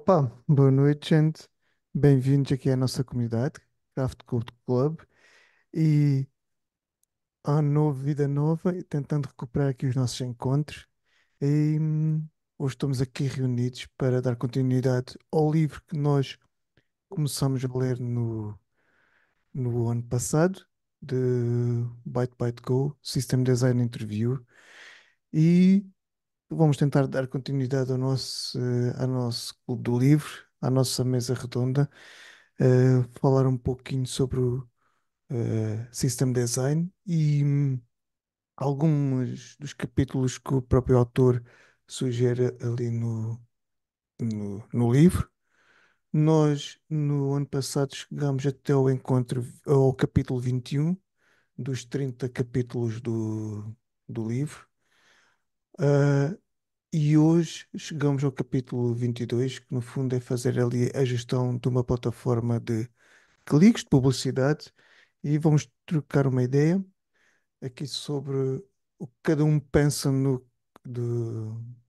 Opa, boa noite, gente. Bem-vindos aqui à nossa comunidade, Craft Code Club. E ano novo, vida nova, e tentando recuperar aqui os nossos encontros. E hoje estamos aqui reunidos para dar continuidade ao livro que nós começamos a ler no ano passado, de Byte Byte Go, System Design Interview. E vamos tentar dar continuidade ao nosso clube do livro, à nossa mesa redonda, falar um pouquinho sobre o System Design e alguns dos capítulos que o próprio autor sugere ali no livro. Nós, no ano passado, chegámos até ao capítulo 21 dos 30 capítulos do livro. Ah, e hoje chegamos ao capítulo 22, que no fundo é fazer ali a gestão de uma plataforma de cliques de publicidade, e vamos trocar uma ideia aqui sobre o que cada um pensa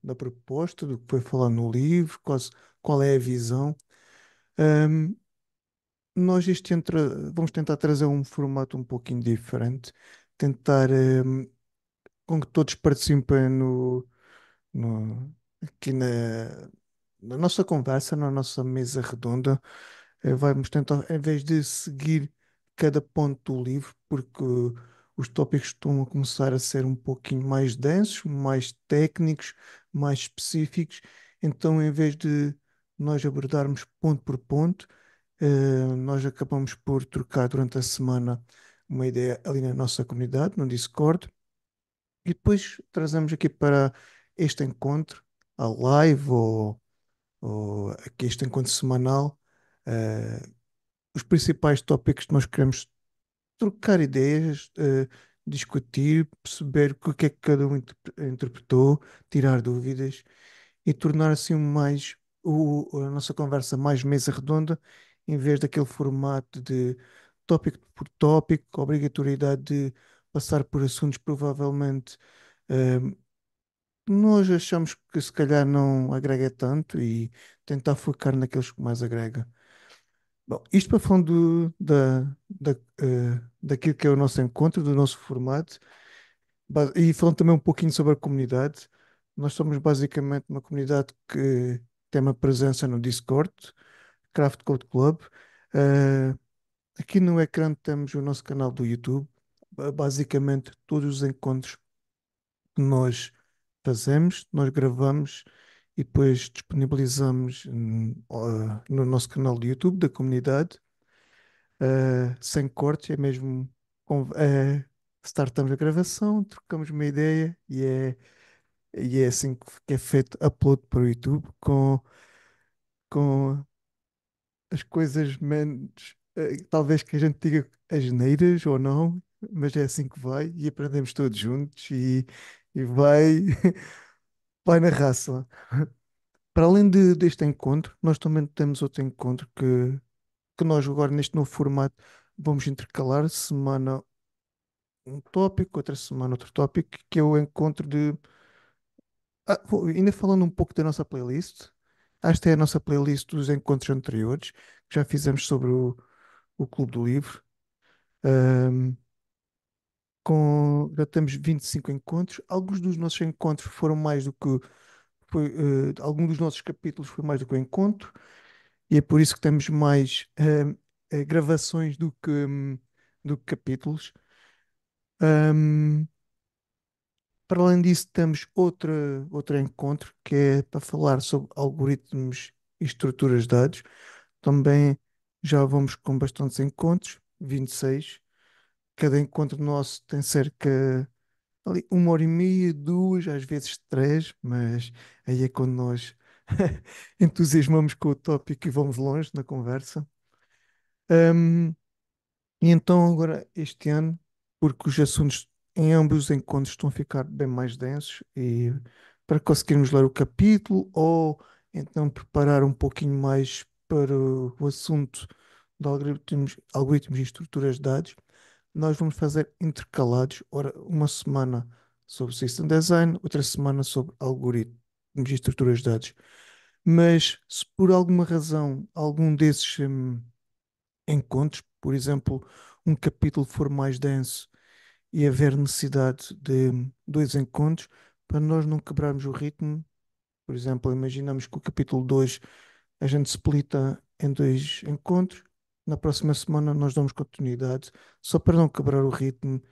da proposta, do que foi falado no livro, qual é a visão. Ahm, Nós este ano vamos tentar trazer um formato um pouquinho diferente, tentar com que todos participem aqui na nossa conversa, na nossa mesa redonda. Vamos tentar, em vez de seguir cada ponto do livro, porque os tópicos estão a começar a ser um pouquinho mais densos, mais técnicos, mais específicos. Então, em vez de nós abordarmos ponto por ponto, nós acabamos por trocar durante a semana uma ideia ali na nossa comunidade, no Discord, e depois trazemos aqui para este encontro, a live ou aqui este encontro semanal, eh, os principais tópicos que nós queremos trocar ideias, discutir, perceber o que é que cada um interpretou, tirar dúvidas e tornar assim a nossa conversa mais mesa redonda, em vez daquele formato de tópico por tópico, obrigatoriedade de passar por assuntos provavelmente eh, nós achamos que se calhar não agrega tanto e tentar focar naqueles que mais agrega. Bom, isto para fundo daquilo que é o nosso encontro, do nosso formato, e falando também um pouquinho sobre a comunidade. Nós somos basicamente uma comunidade que tem uma presença no Discord, Craft Code Club. Eh, Aqui no ecrã temos o nosso canal do YouTube. Basicamente, todos os encontros que nós fazemos, nós gravamos e depois disponibilizamos no nosso canal do YouTube da comunidade, sem cortes, é mesmo startamos a gravação, trocamos uma ideia e é assim que é feito upload para o YouTube com as coisas menos, talvez que a gente diga asneiras ou não, mas é assim que vai e aprendemos todos juntos e vai na raça. Para além deste encontro, nós também temos outro encontro que nós agora neste novo formato vamos intercalar semana um tópico, outra semana outro tópico, que é o encontro de. Ainda falando um pouco da nossa playlist, esta é a nossa playlist dos encontros anteriores, que já fizemos sobre o Clube do Livro. Ahm, já temos 25 encontros. Alguns dos nossos encontros foram mais do que. Algum dos nossos capítulos foi mais do que o encontro, e é por isso que temos mais gravações do que capítulos. Ahm, para além disso, temos outro encontro que é para falar sobre algoritmos e estruturas de dados. Também já vamos com bastantes encontros, 26. Cada encontro nosso tem cerca ali 1 hora e meia, duas, às vezes três, mas aí é quando nós entusiasmamos com o tópico e vamos longe na conversa. Ahm, e então agora este ano, porque os assuntos em ambos os encontros estão a ficar bem mais densos e para conseguirmos ler o capítulo ou então preparar um pouquinho mais para o assunto de algoritmos e estruturas de dados, nós vamos fazer intercalados, ora, uma semana sobre System Design, outra semana sobre algoritmos e estruturas de dados. Mas se por alguma razão algum desses encontros, por exemplo, um capítulo for mais denso e haver necessidade de dois encontros, para nós não quebrarmos o ritmo, por exemplo, imaginamos que o capítulo 2 a gente splita em dois encontros, na próxima semana nós damos continuidade, só para não quebrar o ritmo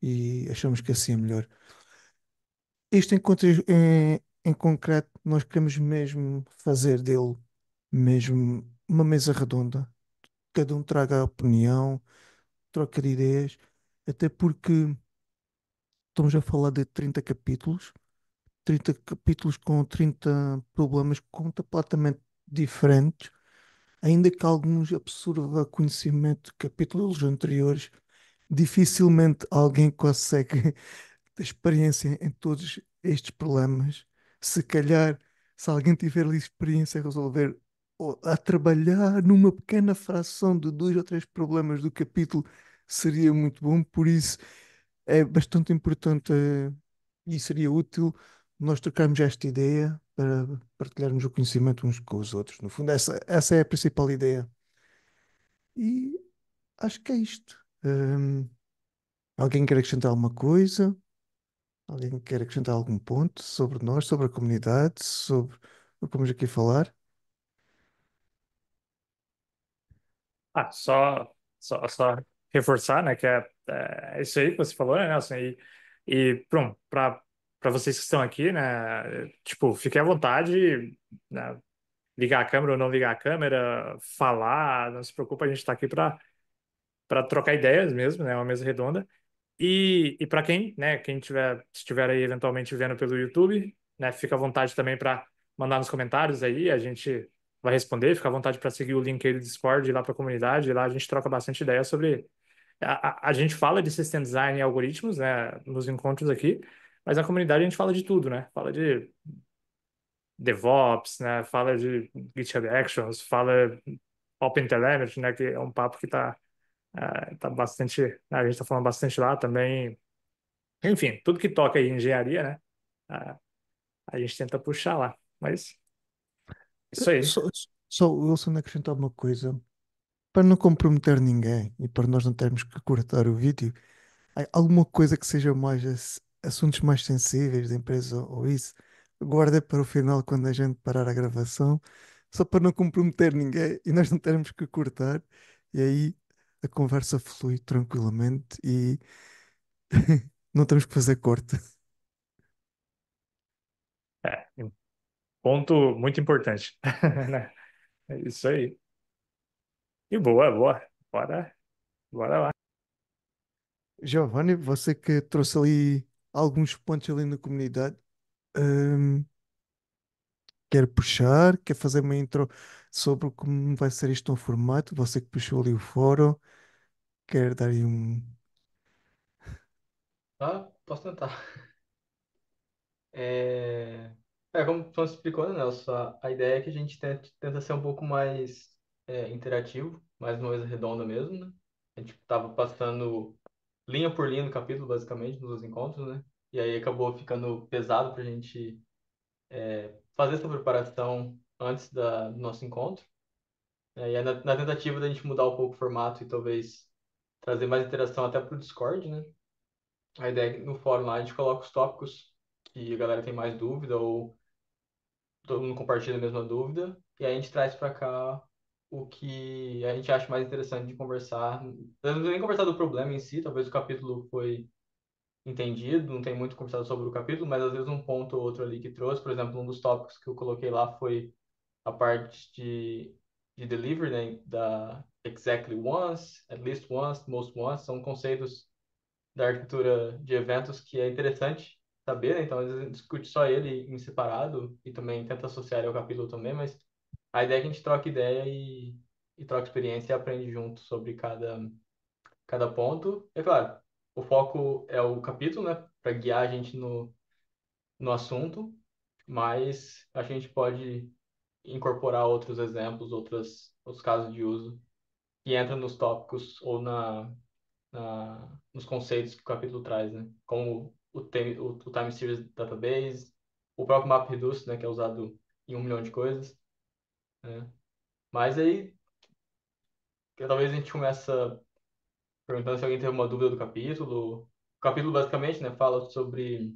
e achamos que assim é melhor. Este encontro em concreto, nós queremos mesmo fazer dele mesmo uma mesa redonda. Cada um traga a opinião, troca de ideias, até porque estamos a falar de 30 capítulos, 30 capítulos com 30 problemas completamente diferentes, ainda que alguns absorva conhecimento de capítulos anteriores, dificilmente alguém consegue ter experiência em todos estes problemas. Se calhar, se alguém tiver ali experiência a resolver ou a trabalhar numa pequena fração de dois ou três problemas do capítulo, seria muito bom. Por isso, é bastante importante e seria útil nós trocarmos esta ideia para partilharmos o conhecimento uns com os outros. No fundo, essa é a principal ideia. E acho que é isto. Alguém quer acrescentar alguma coisa? Alguém quer acrescentar algum ponto sobre nós, sobre a comunidade, sobre o que vamos aqui falar? Ah, só reforçar, né, que é isso aí que você falou, né, Nelson? E pronto, para vocês que estão aqui, né, tipo, fiquem à vontade, né, ligar a câmera ou não ligar a câmera, falar, não se preocupe, a gente está aqui para trocar ideias mesmo, né, uma mesa redonda. E para quem, né, quem tiver, estiver aí eventualmente vendo pelo YouTube, né, fica à vontade também para mandar nos comentários aí, a gente vai responder, fica à vontade para seguir o link aí do Discord lá para a comunidade, lá a gente troca bastante ideia sobre a gente fala de system design e algoritmos, né, nos encontros aqui, mas na comunidade a gente fala de tudo, né? Fala de DevOps, né? Fala de GitHub Actions, fala OpenTelemetry, né, que é um papo que tá bastante, né, a gente está falando bastante lá também. Enfim, tudo que toca em engenharia, né? A, a gente tenta puxar lá. Mas isso aí. Só o Wilson acrescentar uma coisa. Para não comprometer ninguém e para nós não termos que cortar o vídeo, há alguma coisa que seja mais assuntos mais sensíveis da empresa ou isso, guarda para o final quando a gente parar a gravação, só para não comprometer ninguém e nós não termos que cortar. E aí a conversa flui tranquilamente e não temos que fazer corte. Um ponto muito importante. Né? É isso aí. E boa, boa. Bora lá. Giovanni, você que trouxe ali alguns pontos ali na comunidade, hum, quer puxar, quer fazer uma intro sobre como vai ser isto no formato, você que puxou ali o fórum, quer dar aí um. Ah, posso tentar. É, como você explicou, né, Nelson? A ideia é que a gente tenta ser um pouco mais interativo, mais uma mesa redonda mesmo, né? A gente estava passando linha por linha do capítulo, basicamente, nos encontros, né? E aí acabou ficando pesado para a gente fazer essa preparação antes do nosso encontro. E aí, na tentativa da gente mudar um pouco o formato e talvez trazer mais interação até para o Discord, né? A ideia é que no fórum lá a gente coloca os tópicos que a galera tem mais dúvida ou todo mundo compartilha a mesma dúvida e aí a gente traz para cá o que a gente acha mais interessante de conversar. Eu não nem conversar do problema em si, talvez o capítulo foi entendido, não tem muito conversado sobre o capítulo, mas às vezes um ponto ou outro ali que trouxe, por exemplo, um dos tópicos que eu coloquei lá foi a parte de delivery, né, da exactly once, at least once, most once, são conceitos da arquitetura de eventos que é interessante saber, né? Então, às vezes a gente discute só ele em separado e também tenta associar ele ao capítulo também, mas a ideia é que a gente troca ideia e troca experiência e aprende junto sobre cada ponto. É claro, o foco é o capítulo, né? Para guiar a gente no assunto, mas a gente pode incorporar outros exemplos, outros casos de uso que entram nos tópicos ou nos conceitos que o capítulo traz, né? Como o time series database, o próprio MapReduce, né, que é usado em 1 milhão de coisas, né? Mas aí, talvez a gente começa perguntando se alguém teve uma dúvida do capítulo. O capítulo, basicamente, né, fala sobre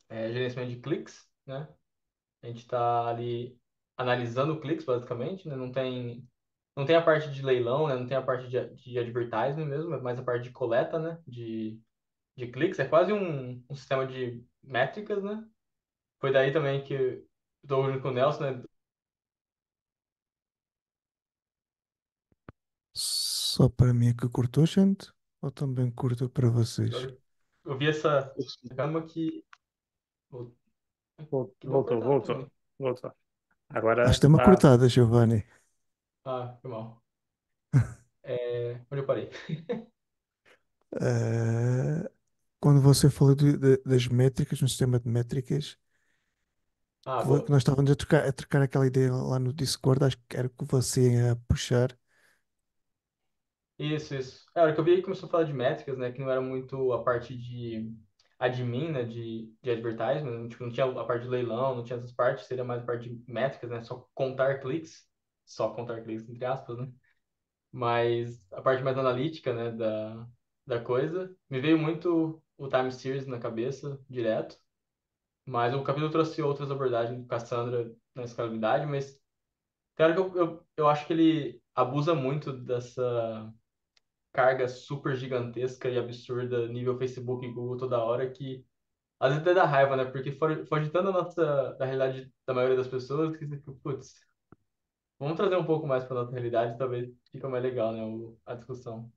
gerenciamento de cliques, né? A gente está ali analisando cliques, basicamente, né? Não tem a parte de leilão, né? Não tem a parte de advertising mesmo, é mais a parte de coleta, né? De cliques. É quase um sistema de métricas, né? Foi daí também que eu estou junto com o Nelson, né? Só para mim é que cortou, gente? Ou também curta para vocês? Eu vi essa gama que deu Voltou, cortado voltou, também. voltou. Acho que Agora tem uma tá. cortada, Giovanni. Ah, foi mal. Onde eu parei? Eh, Quando você falou das métricas, no sistema de métricas, Ah, que boa. nós estávamos a trocar aquela ideia lá no Discord, acho que era que você ia puxar. Isso, isso. A hora que eu vi aí começou a falar de métricas, né? Que não era muito a parte de admin, né? De advertisement. Tipo, não tinha a parte de leilão, não tinha essas partes. Seria mais a parte de métricas, né? Só contar cliques. Só contar cliques, entre aspas, né? Mas a parte mais analítica, né? Da coisa. Me veio muito o time series na cabeça, direto. Mas o capítulo trouxe outras abordagens do Cassandra na escalabilidade, mas cara, que eu acho que ele abusa muito dessa carga super gigantesca e absurda nível Facebook e Google toda hora que às vezes até dá raiva, né? Porque foge tanto da realidade da maioria das pessoas que você fica, putz, vamos trazer um pouco mais para nossa realidade, talvez fica mais legal, né? A discussão.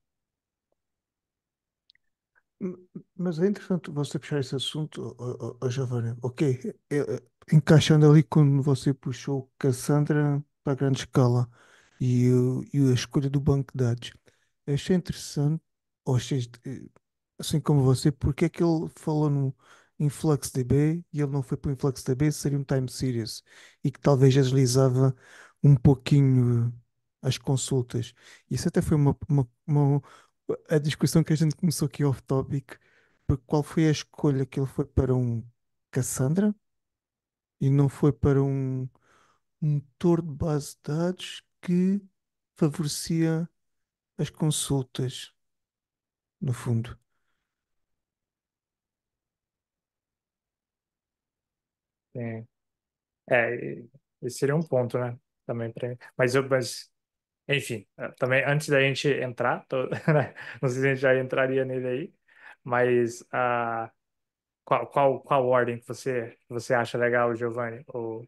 M- Mas é interessante você puxar esse assunto, Giovanni. Ok, encaixando ali quando você puxou Cassandra para a grande escala e a escolha do banco de dados. Eu achei interessante, ou achei, assim como você, porque é que ele falou no InfluxDB e ele não foi para o InfluxDB, seria um time series e que talvez agilizava um pouquinho as consultas. Isso até foi a discussão que a gente começou aqui off-topic, porque qual foi a escolha que ele foi para um Cassandra e não foi para um motor de base de dados que favorecia as consultas, no fundo. Sim. Esse seria um ponto, né? Também para. Mas enfim, também antes da gente entrar, né, não sei se a gente já entraria nele aí, mas qual ordem que você acha legal, Giovanni? Ou-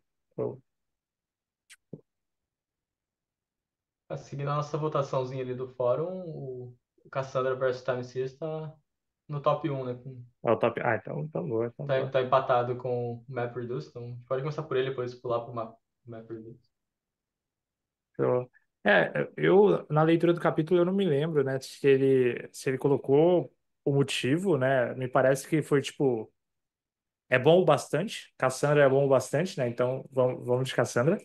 Seguindo a nossa votaçãozinha ali do fórum, o Cassandra versus Time Series tá no top 1, né? é o top? Ah, então boa, então Tá, boa. tá empatado com o MapReduce, então a gente pode começar por ele, depois pular pro MapReduce. Eu, eu, na leitura do capítulo, eu não me lembro, né, se ele colocou o motivo, né? Me parece que foi tipo, é bom o bastante, Cassandra é bom o bastante, né? Então vamos de Cassandra.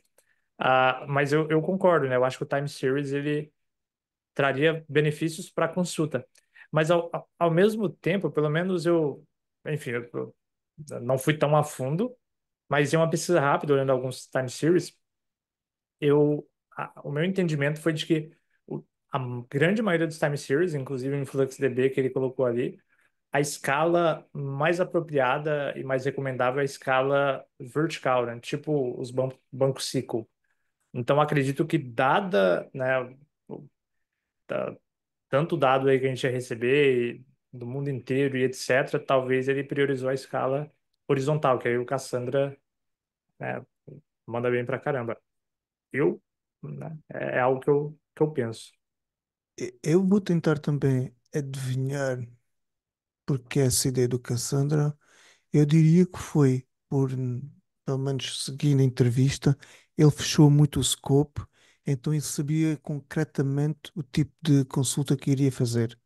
Mas eu concordo, né? Eu acho que o Time Series ele traria benefícios para a consulta. Mas ao mesmo tempo, pelo menos enfim, eu não fui tão a fundo, mas em uma pesquisa rápida, olhando alguns Time Series, o meu entendimento foi de que a grande maioria dos time series, inclusive o InfluxDB que ele colocou ali, a escala mais apropriada e mais recomendável é a escala vertical, né? Tipo os bancos SQL. Então acredito que dada, né, o- ta- tanto dado aí que a gente ia receber do mundo inteiro e etc, talvez ele priorizou a escala horizontal, que aí o Cassandra, né, manda bem pra caramba. Né, é algo que eu penso. Eu vou tentar também adivinhar porque essa ideia do Cassandra, eu diria que foi por, pelo menos seguindo a entrevista, ele fechou muito o scope, então ele sabia concretamente o tipo de consulta que iria fazer.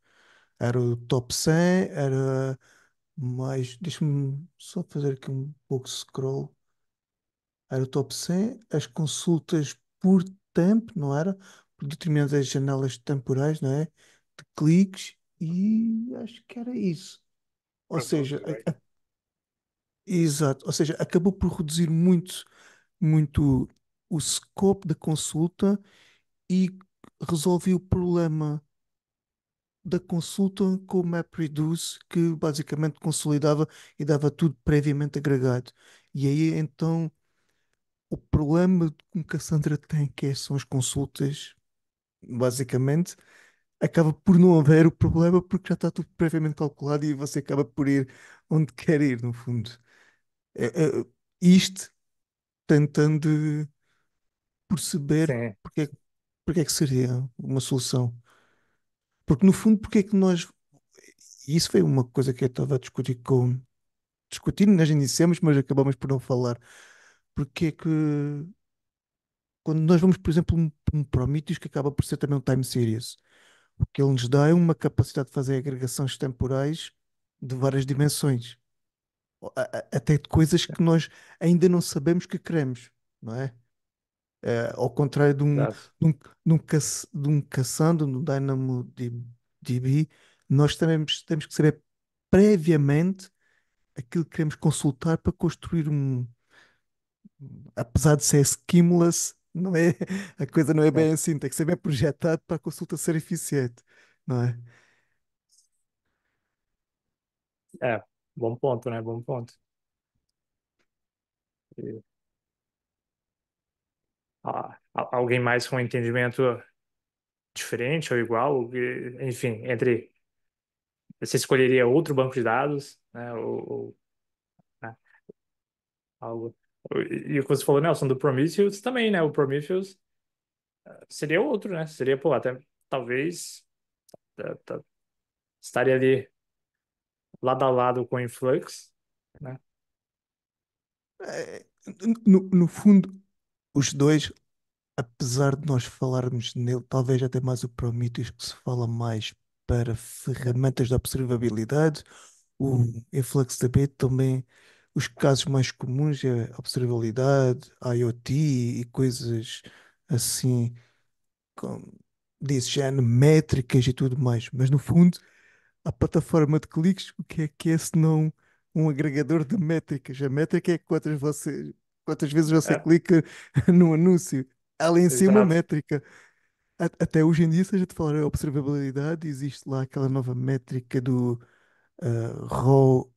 Era o top 100, era mais. Deixa-me só fazer aqui um pouco de scroll. Era o top 100, as consultas por tempo, não era? Por determinadas janelas temporais, não é? De cliques, e acho que era isso. Ou seja, Produtos, right? exato, ou seja, acabou por reduzir muito muito o scope da consulta e resolvi o problema da consulta com o MapReduce, que basicamente consolidava e dava tudo previamente agregado. E aí então o problema que a Cassandra tem, são as consultas, basicamente, acaba por não haver o problema porque já está tudo previamente calculado e você acaba por ir onde quer ir, no fundo. É, isto tentando perceber Sim, porque é que seria uma solução. Porque no fundo, porque é que nós. E isso foi uma coisa que eu estava a discutir com. Discutindo, nós iniciamos, mas acabamos por não falar. Porque é que quando nós vamos, por exemplo, um Prometheus que acaba por ser também um time series, o que ele nos dá é uma capacidade de fazer agregações temporais de várias dimensões. Até de coisas que nós ainda não sabemos que queremos, não é? Ao contrário exato. de um, de um Cassandra, no DB, nós também temos que saber previamente aquilo que queremos consultar para construir um. Apesar de ser schemless, não é, a coisa não é É, bem assim, tem que ser bem projetado para a consulta ser eficiente, não é? é, bom ponto, né? Bom ponto. E, alguém mais com entendimento diferente ou igual, enfim, entre você escolheria outro banco de dados, né? Né, algo. E o que você falou, Nelson, do Prometheus também, né? O Prometheus seria outro, né? Seria, pô, até talvez estaria ali lado a lado com o Influx, né? É, no fundo, os dois, apesar de nós falarmos nele, talvez até mais o Prometheus que se fala mais para ferramentas de observabilidade, o InfluxDB também, os casos mais comuns é observabilidade, IoT e coisas assim, como desse género, métricas e tudo mais. Mas no fundo, a plataforma de cliques, o que é senão um agregador de métricas? A métrica é quantas vezes você É, clica no anúncio. Ela em si é uma exato, métrica. Até hoje em dia, se a gente falar em observabilidade, existe lá aquela nova métrica do RAW,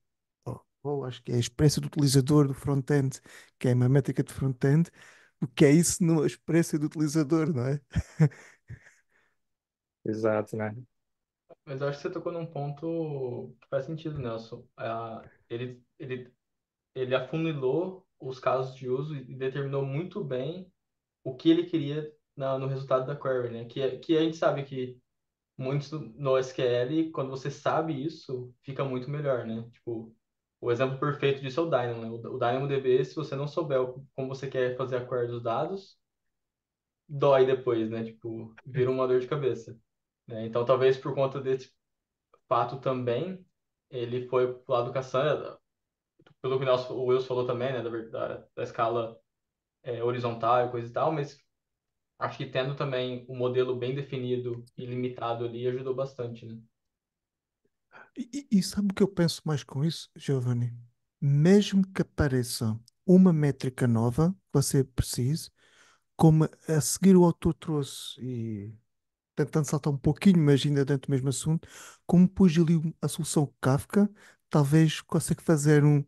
acho que é a experiência do utilizador do front-end, que é uma métrica de front-end. O que é isso numa experiência do utilizador, não é? exato, né? Mas eu acho que você tocou num ponto que faz sentido, Nelson. Ele afunilou os casos de uso e determinou muito bem o que ele queria no resultado da query, né? Que a gente sabe que muito no SQL, quando você sabe isso, fica muito melhor, né? Tipo, o exemplo perfeito disso é o Dynamo, né? O DynamoDB, se você não souber como você quer fazer a query dos dados, dói depois, né? Tipo, vira uma dor de cabeça, né? Então, talvez por conta desse fato também, ele foi pro lado do Cassandra, pelo que o Wilson falou também, né? Da escala horizontal e coisa e tal, mas acho que tendo também um modelo bem definido e limitado ali ajudou bastante, né? E sabe o que eu penso mais com isso, Giovanni? Mesmo que apareça uma métrica nova que você precise, como a seguir o autor trouxe, e tentando saltar um pouquinho, mas ainda dentro do mesmo assunto, como pus ali a solução Kafka, talvez consiga fazer um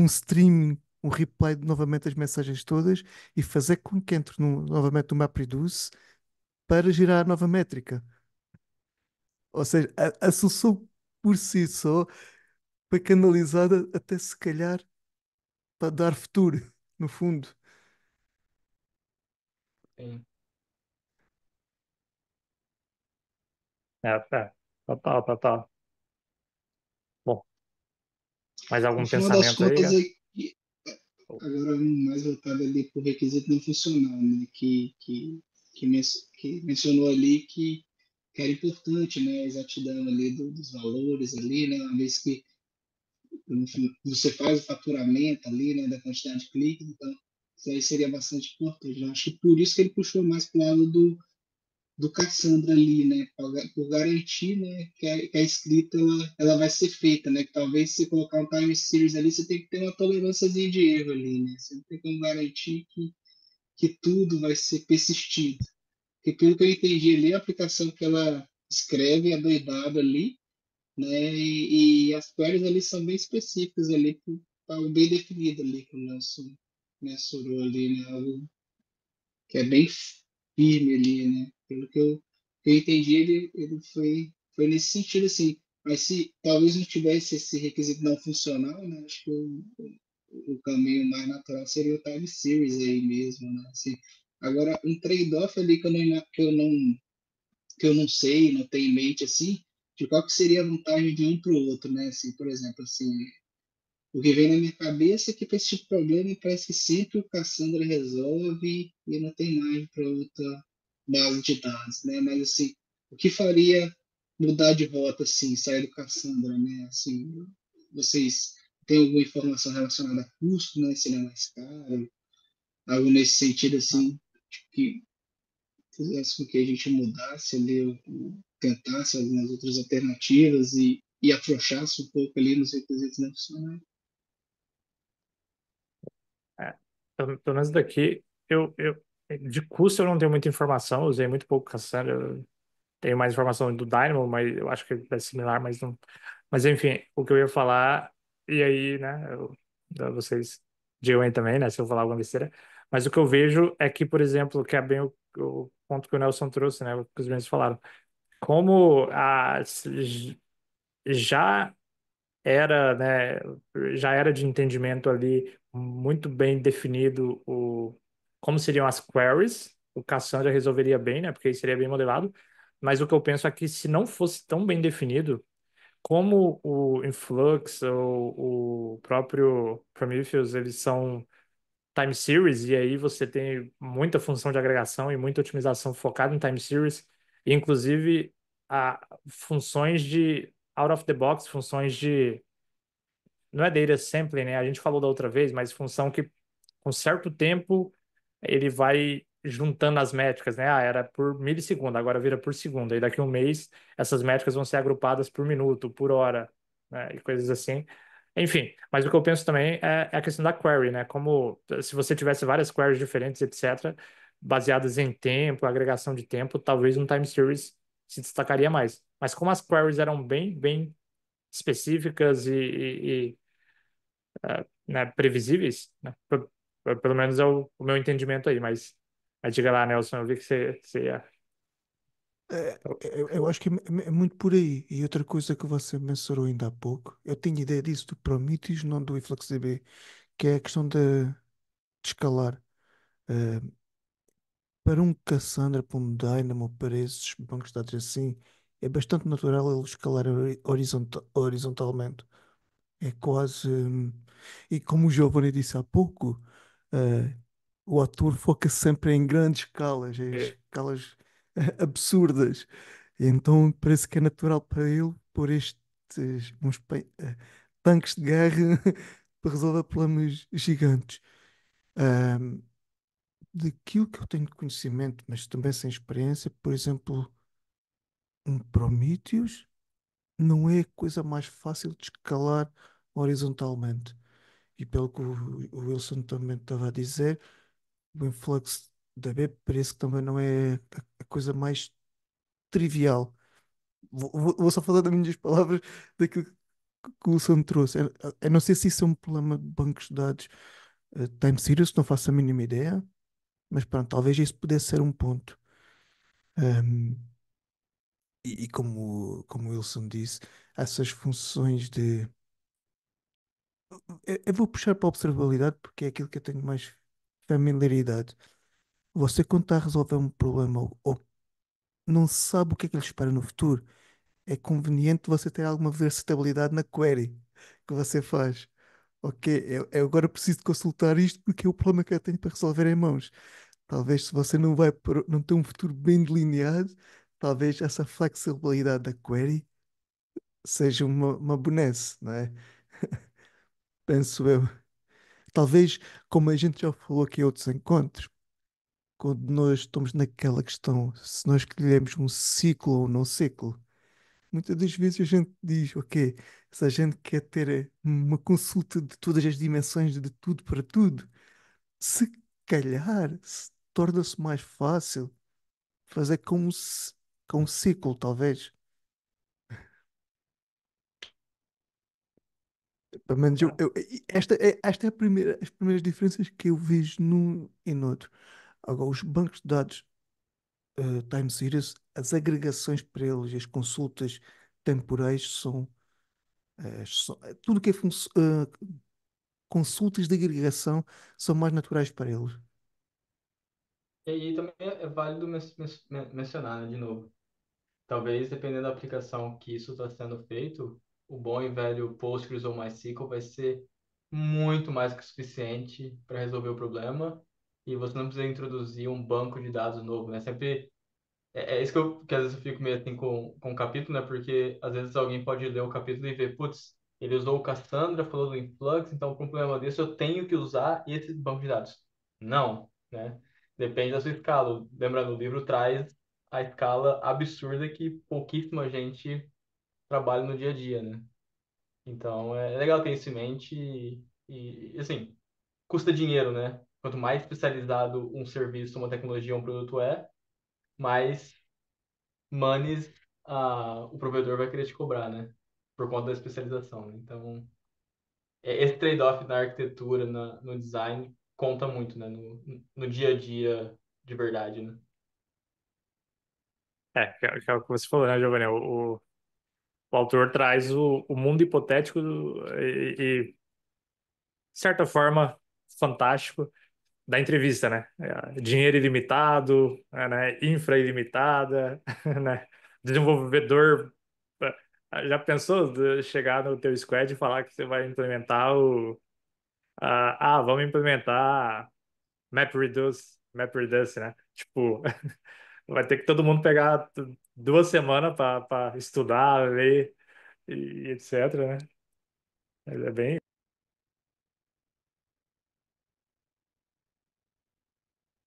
streaming, um replay de novamente as mensagens todas e fazer com que entre novamente no MapReduce para gerar a nova métrica. Ou seja, a solução por si só foi canalizada até se calhar para dar futuro, no fundo. Sim. É, total, total. Bom, mais No algum final das pensamento aí, contas, cara? é que agora mais voltado ali para o requisito não funcional, né? Que mencionou ali que era importante, né? A exatidão ali dos valores ali, né? Uma vez que enfim, você faz o faturamento ali, né? Da quantidade de cliques, então isso aí seria bastante importante. Eu acho que por isso que ele puxou mais para o lado do Cassandra ali, né, por garantir, né, que a escrita ela vai ser feita, né, que talvez se colocar um time series ali, você tem que ter uma tolerância de erro ali, né, você não tem como garantir que tudo vai ser persistido. Porque pelo que eu entendi ali, a aplicação que ela escreve é doidada ali, né? E as queries ali são bem específicas ali, algo bem definido ali que o Nelson mensurou ali, né? Algo que é bem firme ali, né? Pelo que eu entendi, ele foi nesse sentido, assim. Mas se talvez não tivesse esse requisito não funcional, né? Acho que o caminho mais natural seria o time series aí mesmo, né? Assim, agora, um trade-off ali que eu não sei, não tenho em mente, assim, de qual que seria a vantagem de um para o outro, né? Assim, por exemplo, assim, o que vem na minha cabeça é que para esse tipo de problema parece que sempre o Cassandra resolve e não tem mais para outra base de dados, né? Mas assim, o que faria mudar de rota, assim, sair do Cassandra, né? Assim, vocês têm alguma informação relacionada a custo, né? Se ele é mais caro, algo nesse sentido, assim, que fizesse com que a gente mudasse ali, tentasse algumas outras alternativas e afrouxasse um pouco ali nos requisitos não funcionais. É, pelo menos daqui, de custo eu não tenho muita informação, eu usei muito pouco Cassandra, eu tenho mais informação do Dynamo, mas eu acho que é similar, mas não. Mas enfim, o que eu ia falar, e aí, né, vocês digam aí também, né, se eu falar alguma besteira, mas o que eu vejo é que, por exemplo, que é bem o ponto que o Nelson trouxe, né, o que os meninos falaram, como já era, né, já era de entendimento ali muito bem definido como seriam as queries. O Cassandra resolveria bem, né, porque aí seria bem modelado. Mas o que eu penso é que se não fosse tão bem definido, como o Influx ou o próprio Prometheus, eles são time series, e aí você tem muita função de agregação e muita otimização focada em time series, e inclusive funções de out of the box, funções de não é data sampling, né? A gente falou da outra vez, mas função que com certo tempo ele vai juntando as métricas, né? Ah, era por milissegundo, agora vira por segundo. E daqui a um mês essas métricas vão ser agrupadas por minuto, por hora, né? E coisas assim. Enfim, mas o que eu penso também é a questão da query, né? Como se você tivesse várias queries diferentes, etc., baseadas em tempo, agregação de tempo, talvez um time series se destacaria mais. Mas como as queries eram bem específicas né, previsíveis, né? Pelo menos é o meu entendimento aí, mas diga lá, Nelson, eu vi que você ia. Eu acho que é muito por aí. E outra coisa que você mencionou ainda há pouco, eu tenho ideia disso do Prometheus, não do InfluxDB, que é a questão de escalar. Eh, para um Cassandra, para um Dynamo, para esses bancos de dados assim, é bastante natural ele escalar horizontalmente. É quase. E como o Giovanni disse há pouco, eh, o ator foca sempre em grandes escalas, em É, escalas absurdas. E então parece que é natural para ele pôr estes tanques de guerra para resolver problemas gigantes. Ahm, Daquilo que eu tenho de conhecimento, mas também sem experiência, por exemplo, um Prometheus não é a coisa mais fácil de escalar horizontalmente. E pelo que o Wilson também estava a dizer, o influxo da B parece que também não é a coisa mais trivial. Vou só falar das minhas palavras daquilo que o Wilson trouxe. Eu não sei se isso é um problema de bancos de dados time series, não faço a mínima ideia, mas pronto, talvez isso pudesse ser um ponto. Ahm, e como o Wilson disse, essas funções de. Eu vou puxar para a observabilidade porque é aquilo que eu tenho mais familiaridade. Você, quando está a resolver um problema ou não sabe o que lhe espera no futuro, é conveniente você ter alguma versatilidade na query que você faz. Ok, eu agora preciso de consultar isto porque é o problema que eu tenho para resolver em mãos. Talvez se você não tem um futuro bem delineado, talvez essa flexibilidade da query seja uma benesse, não é? Penso eu. Talvez, como a gente já falou aqui em outros encontros, quando nós estamos naquela questão, se nós escolhemos um ciclo ou não ciclo, muitas das vezes a gente diz, ok, se a gente quer ter uma consulta de todas as dimensões, de tudo para tudo, se calhar torna-se mais fácil fazer com um ciclo, talvez. Pelo menos Ah, esta é as primeiras diferenças que eu vejo num e no outro. Agora, os bancos de dados time series, as agregações para eles e as consultas temporais tudo que é consultas de agregação são mais naturais para eles. E aí também é válido mencionar, né, de novo. Talvez, dependendo da aplicação que isso está sendo feito, o bom e velho Postgres ou MySQL vai ser muito mais que suficiente para resolver o problema e você não precisa introduzir um banco de dados novo, né? Sempre é isso que às vezes eu fico meio assim com o capítulo, né? Porque às vezes alguém pode ler o capítulo e ver, putz, ele usou o Cassandra, falou do Influx, então para um problema desse eu tenho que usar esse banco de dados. Não, né? Depende da sua escala. Lembrando, o livro traz a escala absurda que pouquíssima gente trabalha no dia a dia, né? Então é legal ter isso em mente assim, custa dinheiro, né? Quanto mais especializado um serviço, uma tecnologia, um produto mais manes o provedor vai querer te cobrar, né? Por conta da especialização, né? Então, esse trade-off na arquitetura, no design, conta muito, né? No dia a dia de verdade, né? que é o que você falou, né, Giovanni? O autor traz o mundo hipotético de certa forma, fantástico da entrevista, né? Dinheiro ilimitado, né? Infra ilimitada, né? Desenvolvedor. Já pensou de chegar no teu squad e falar que você vai implementar vamos implementar MapReduce, né? Tipo, vai ter que todo mundo pegar 2 semanas para estudar, ler e etc, né? Mas é bem.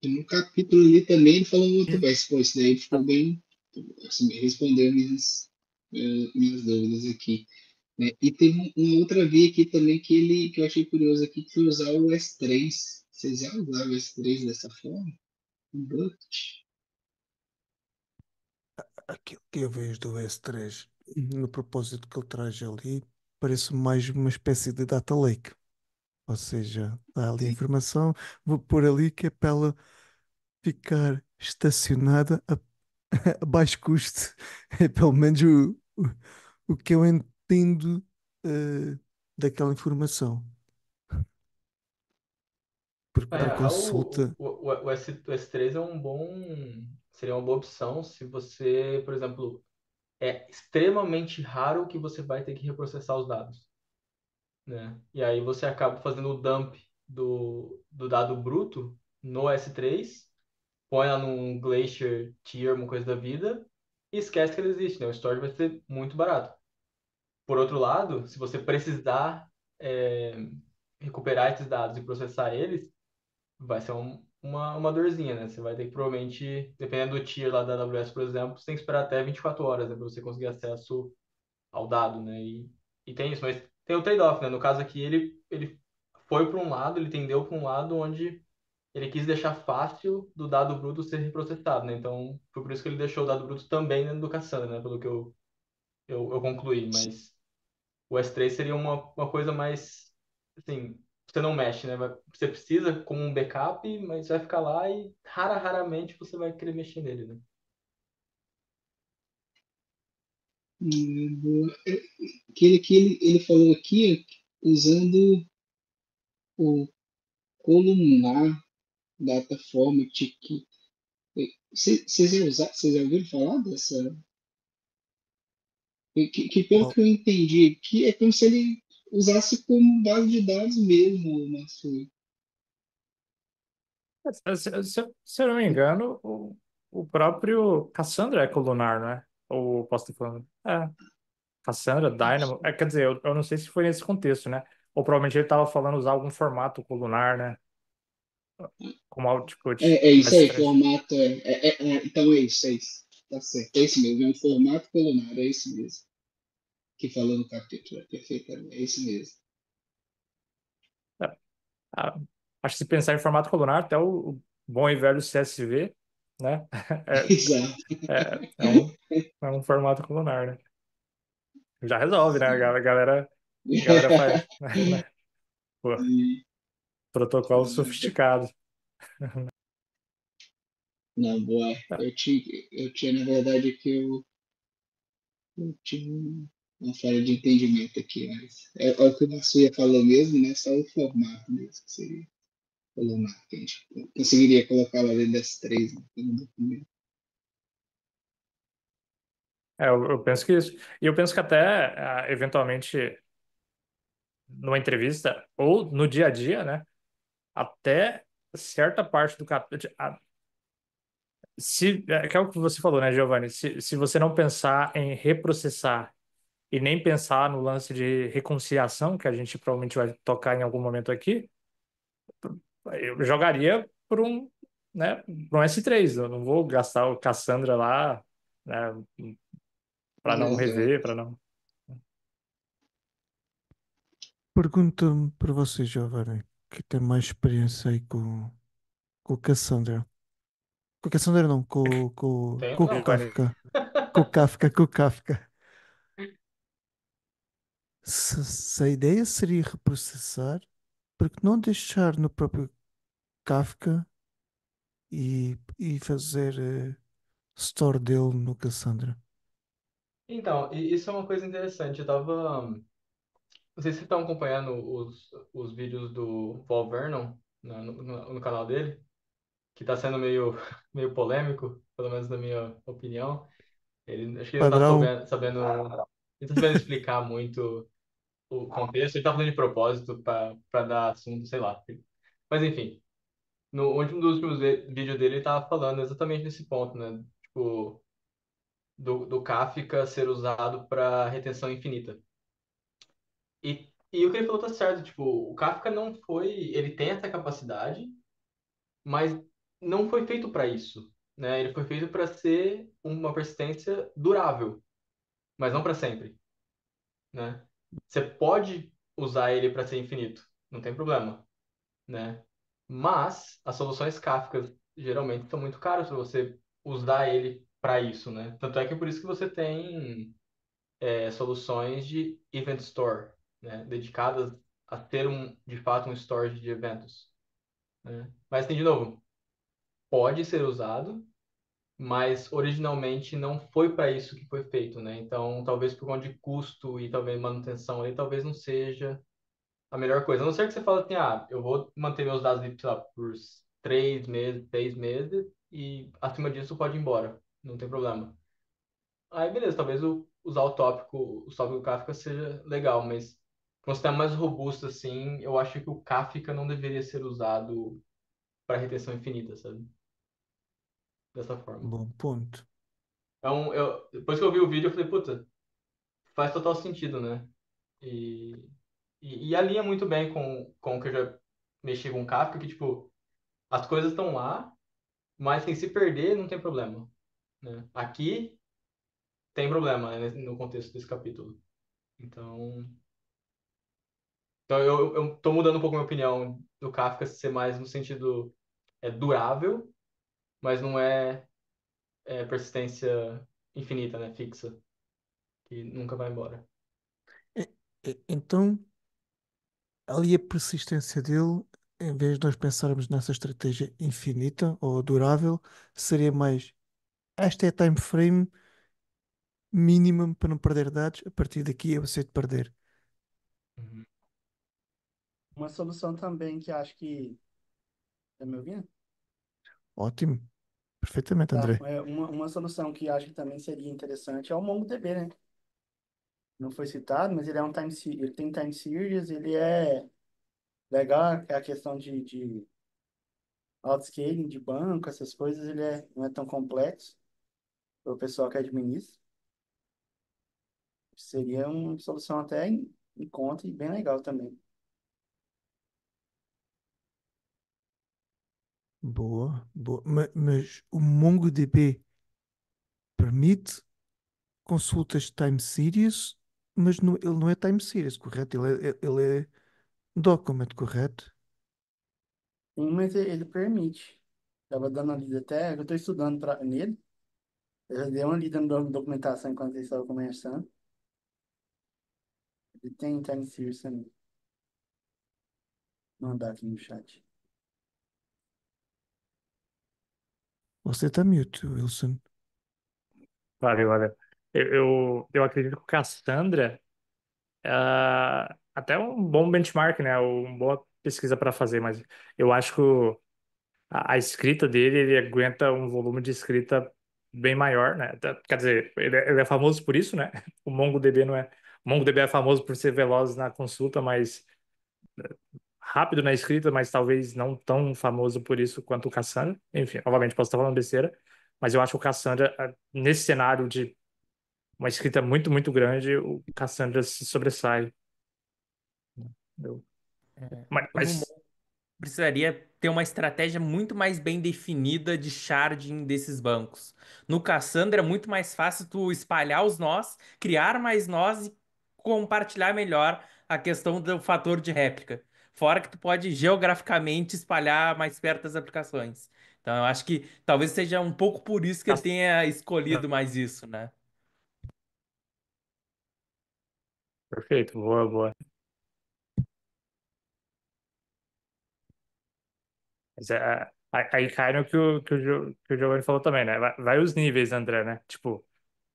E no capítulo ali também ele falou outra coisa, pô, isso daí ficou bem, assim, respondeu minhas dúvidas aqui, né? E teve uma outra via aqui também que eu achei curioso aqui, que foi usar o S3. Vocês já usaram o S3 dessa forma? Um Bucket? Aquilo que eu vejo do S3, no propósito que ele traz ali, parece mais uma espécie de data lake. Ou seja, dá ali a Sim. informação, vou pôr ali que é para ela ficar estacionada a baixo custo. É pelo menos o que eu entendo daquela informação. Porque Na para real, consulta, o S3 seria uma boa opção se você, por exemplo, é extremamente raro que você vai ter que reprocessar os dados, né? E aí você acaba fazendo o dump do dado bruto no S3, põe lá num Glacier Tier, uma coisa da vida, e esquece que ele existe, né? O storage vai ser muito barato. Por outro lado, se você precisar é, recuperar esses dados e processar eles, vai ser uma dorzinha, né? Você vai ter que provavelmente, dependendo do tier lá da AWS, por exemplo, você tem que esperar até 24 horas, né, para você conseguir acesso ao dado, né? E tem isso, mas tem o trade-off, né? No caso aqui, ele foi para um lado, ele tendeu para um lado onde ele quis deixar fácil do dado bruto ser reprocessado, né? Então, foi por isso que ele deixou o dado bruto também dentro do Cassandra, né? Pelo que eu concluí, mas o S3 seria uma coisa mais, assim, você não mexe, né? Você precisa como um backup, mas vai ficar lá e raramente você vai querer mexer nele, né? Boa. Ele falou aqui usando o Columnar Data Format. Vocês já ouviram falar dessa? Pelo qual- que eu entendi aqui, é como se ele usasse como base de dados mesmo, Márcio. Se eu não me engano, o próprio Cassandra é colunar, né? Ou posso estar falando? Cassandra, Dynamo. Quer dizer, eu não sei se foi nesse contexto, né? Ou provavelmente ele estava falando usar algum formato colunar, né? Como Output É no isso aí, S3. formato. Então é isso. Tá certo. É isso mesmo, é um formato colunar, é isso mesmo. Que falou no capítulo, perfeitamente, é isso mesmo. É, ah, Acho que se pensar em formato colunar, até o bom e velho CSV, né? Exato. É um formato colunar, né? Já resolve, né? A galera faz, né? Pô, protocolo sofisticado. Não, boa. Eu tinha, na verdade, que eu tinha uma falha de entendimento aqui, mas é o que o Massuya falou mesmo, né? Só o formato mesmo que seria colunar, que a gente conseguiria colocar lá dentro das três, né, no documento. Eu penso que isso. E eu penso que até, eventualmente, numa entrevista ou no dia a dia, né? Até certa parte do capítulo. Se, que é o que você falou, né, Giovanni? Se você não pensar em reprocessar e nem pensar no lance de reconciliação, que a gente provavelmente vai tocar em algum momento aqui, eu jogaria por um, né, por um S3. Eu não vou gastar o Cassandra lá, né, para não rever, Exato. para não. Pergunta-me para você, Giovanni, que tem mais experiência aí com o Cassandra. Com o Cassandra não, Tenho com o não. Giovanni, Kafka. Com o Kafka. Se a ideia seria reprocessar, porque não deixar no próprio Kafka e fazer store dele no Cassandra? Então, e isso é uma coisa interessante. Eu tava. Não sei se vocês estão acompanhando os vídeos do Paul Vernon no canal dele, que está sendo meio, meio polêmico, pelo menos na minha opinião. Acho que ele não está Padrão, sabendo explicar muito o contexto. Ele está fazendo de propósito para dar assunto, sei lá. Mas enfim, no último dos últimos vídeos dele, ele estava falando exatamente nesse ponto, né? Tipo, do Kafka ser usado para retenção infinita. E o que ele falou tá certo, tipo, o Kafka não foi, ele tem essa capacidade, mas não foi feito para isso, né? Ele foi feito para ser uma persistência durável, mas não para sempre, né? Você pode usar ele para ser infinito, não tem problema, né? Mas as soluções Kafka geralmente são muito caras para você usar ele para isso, né? Tanto é que é por isso que você tem soluções de Event Store, né? Dedicadas a ter de fato um storage de eventos, né? Mas, tem de novo, pode ser usado, mas originalmente não foi para isso que foi feito, né? Então, talvez por conta de custo e talvez manutenção aí, talvez não seja a melhor coisa. A não ser que você fale assim, eu vou manter meus dados ali, sei lá, por 3 meses, 6 meses, e acima disso pode ir embora, não tem problema. Aí, beleza, talvez usar o tópico Kafka seja legal, mas para um sistema mais robusto assim, eu acho que o Kafka não deveria ser usado para retenção infinita, sabe? Dessa forma. bom ponto. Então, depois que eu vi o vídeo, eu falei, puta, faz total sentido, né? E, e alinha muito bem com o que eu já mexi com o Kafka, que, tipo, as coisas estão lá, mas sem se perder não tem problema, né? Aqui tem problema, né, no contexto desse capítulo. Então, eu tô mudando um pouco a minha opinião do Kafka ser mais no sentido durável, mas não persistência infinita, né? Fixa, que nunca vai embora. E- Então, ali a persistência dele, em vez de nós pensarmos nessa estratégia infinita ou durável, seria mais esta é a time frame mínima para não perder dados, a partir daqui eu aceito perder. Uhum. Uma solução também que acho que. Tá me ouvindo? Ótimo, perfeitamente, Tá. André. Uma solução que acho que também seria interessante é o MongoDB, né? Não foi citado, mas ele é ele tem time series, ele é legal, é a questão de autoscaling de banco, essas coisas, não é tão complexo para o pessoal que administra. Seria uma solução até em conta e bem legal também. Boa, boa. Mas o MongoDB permite consultas time series, mas ele não é time series, correto? Ele é document, correto? Sim, mas ele permite. Tava dando uma lida até, eu estou estudando nele. Eu já dei uma lida na documentação enquanto eles estavam conversando. Ele tem time series também. Vou mandar aqui no chat. Você tá mute, Wilson. Valeu, valeu. Eu acredito que o Cassandra é até um bom benchmark, né? Uma boa pesquisa para fazer, mas eu acho que a escrita dele, ele aguenta um volume de escrita bem maior, né? Quer dizer, ele é famoso por isso, né? O MongoDB não é. O MongoDB é famoso por ser veloz na consulta, mas rápido na escrita, mas talvez não tão famoso por isso quanto o Cassandra. Enfim, novamente posso estar falando besteira, mas eu acho que o Cassandra, nesse cenário de uma escrita muito, muito grande, o Cassandra se sobressai. Eu- Mas, No mas precisaria ter uma estratégia muito mais bem definida de sharding desses bancos. No Cassandra é muito mais fácil tu espalhar os nós, criar mais nós e compartilhar melhor a questão do fator de réplica. Fora que tu pode geograficamente espalhar mais perto das aplicações. Então eu acho que talvez seja um pouco por isso que ele tenha escolhido mais isso, né? perfeito, boa, boa. Mas aí cai no que o Giovanni falou também, né? Vai os níveis, André, né? Tipo,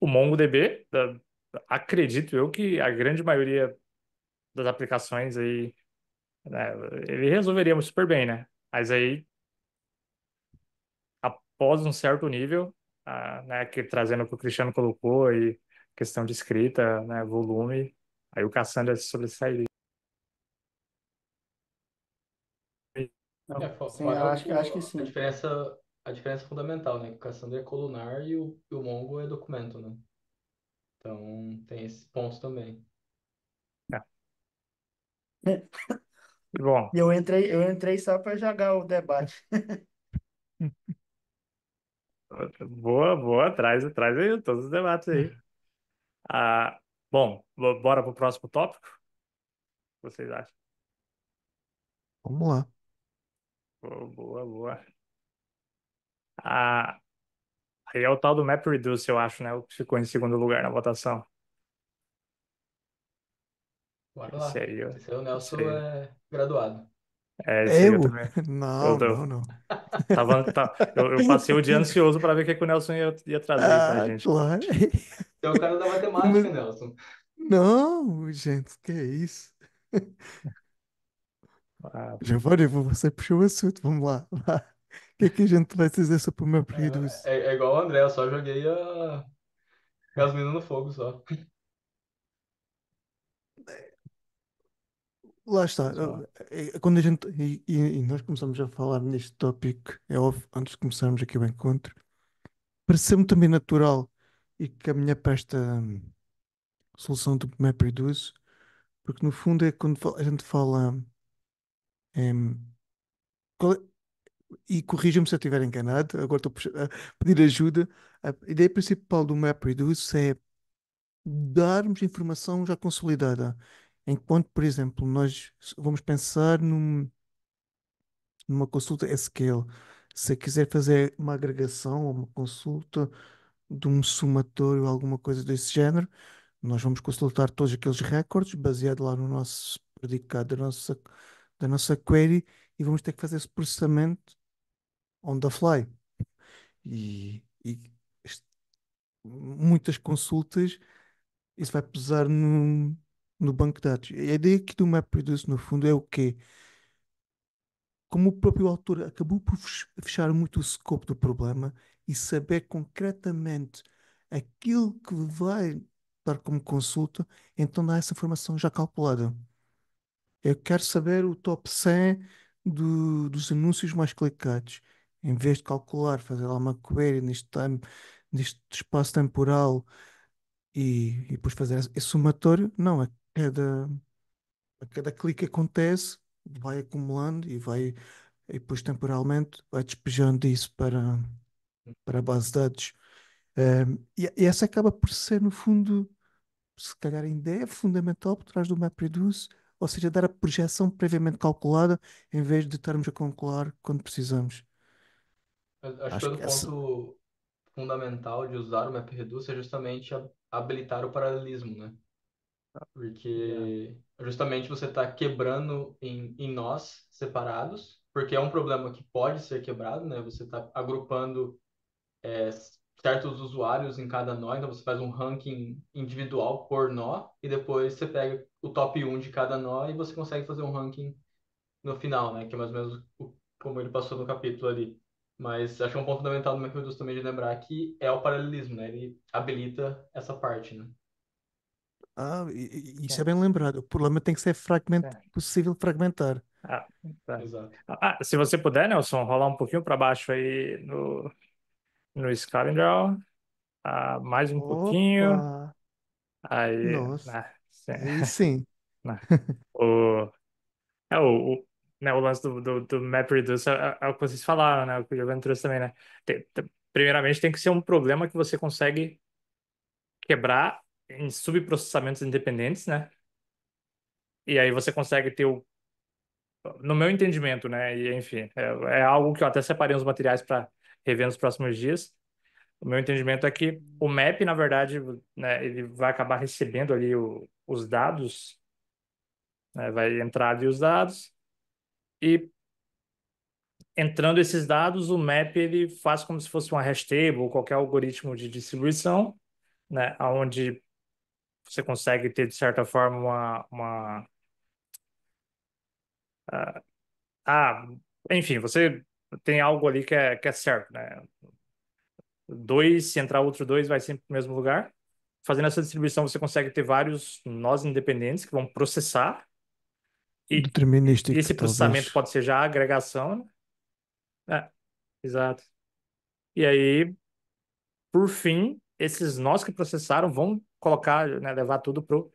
o MongoDB, acredito eu que a grande maioria das aplicações aí, né, ele resolveria super bem, né? Mas aí, após um certo nível, né, que trazendo o que o Cristiano colocou e questão de escrita, né, volume, aí o Cassandra se sobressairia. É, Não, sim, fora acho que sim. a diferença fundamental, né? Que o Cassandra é colunar e o Mongo é documento, né? Então tem esse ponto também. É. E bom, E eu entrei só para jogar o debate. boa, boa, traz aí todos os debates aí. Ah, bom, bora pro próximo tópico? O que vocês acham? Vamos lá. Boa, boa, boa. Ah, aí é o tal do MapReduce, eu acho, né? O que ficou em segundo lugar na votação. Bora Esse lá. aí, Esse aí o esse Nelson aí, é graduado. esse aí eu Eu? também. Não, não, Eu não. eu passei o dia ansioso para ver o que, que o Nelson ia trazer aí pra Ah, gente. claro. Você é o cara da matemática, Como... Nelson. Não, gente, que é isso? Ah, Giovanni, você puxou o assunto, vamos lá. Vá. O que é que a gente vai dizer sobre o meu Reduz? É igual o André, eu só joguei a gasolina no fogo só. Lá está. Só. Quando a gente. E nós começamos a falar neste tópico, é óbvio, antes de começarmos aqui o encontro, pareceu-me também natural e caminhar para esta solução do MapReduce, porque no fundo é quando a gente fala. em, qual é- e corrija-me se eu estiver enganado, agora estou a pedir ajuda. A ideia principal do MapReduce é darmos informação já consolidada. Enquanto, por exemplo, nós vamos pensar numa consulta SQL. Se eu quiser fazer uma agregação ou uma consulta de um somatório, alguma coisa desse género, nós vamos consultar todos aqueles recordes baseado lá no nosso predicado da nossa query e vamos ter que fazer esse processamento on the fly. E muitas consultas, isso vai pesar no banco de dados. E a ideia aqui do MapReduce, no fundo, é o quê? Como o próprio autor acabou por fechar muito o scope do problema e saber concretamente aquilo que vai dar como consulta, então dá essa informação já calculada. Eu quero saber o top 100 dos anúncios mais clicados. Em vez de calcular, fazer lá uma query neste espaço temporal e depois fazer esse somatório, não, a cada clique que acontece, vai acumulando e depois temporalmente vai despejando isso para a base de dados. E essa acaba por ser, no fundo, se calhar a ideia fundamental por trás do MapReduce, ou seja, dar a projeção previamente calculada em vez de estarmos a calcular quando precisamos. Eu acho que Acho outro que essa. ponto fundamental de usar o MapReduce é justamente habilitar o paralelismo, né? Yeah. Porque justamente você está quebrando em nós separados, porque é um problema que pode ser quebrado, né? Você está agrupando é, certos usuários em cada nó, então você faz um ranking individual por nó, e depois você pega o top 1 de cada nó e você consegue fazer um ranking no final, né? Que é mais ou menos como ele passou no capítulo ali. Mas acho que é um ponto fundamental do MapReduce também de lembrar que é o paralelismo, né? Ele habilita essa parte, né? Isso é É, bem lembrado. O problema tem que ser é. possível fragmentar. Ah, tá. Exato. Se você puder, Nelson, rolar um pouquinho para baixo aí no Scaling. Mais um pouquinho. Opa! Aí, Nossa, né, aí sim. né, o, o lance do MapReduce é o que vocês falaram, né? O que o Giovanni trouxe também, né? Primeiramente, tem que ser um problema que você consegue quebrar em subprocessamentos independentes, né? E aí você consegue ter no meu entendimento, né? E enfim, é algo que eu até separei uns materiais para rever nos próximos dias. O meu entendimento é que o map, na verdade, né, ele vai acabar recebendo ali os dados, né, vai entrar ali os dados e entrando esses dados, o map ele faz como se fosse uma hash table ou qualquer algoritmo de distribuição, né, onde você consegue ter de certa forma ah, ah, enfim, você tem algo ali que é certo, né? Dois, se entrar outro dois, vai sempre para o mesmo lugar. Fazendo essa distribuição, você consegue ter vários nós independentes que vão processar. E Determinístico, esse processamento talvez. pode ser já agregação, né? Exato. E aí, por fim, esses nós que processaram vão colocar, né, levar tudo pro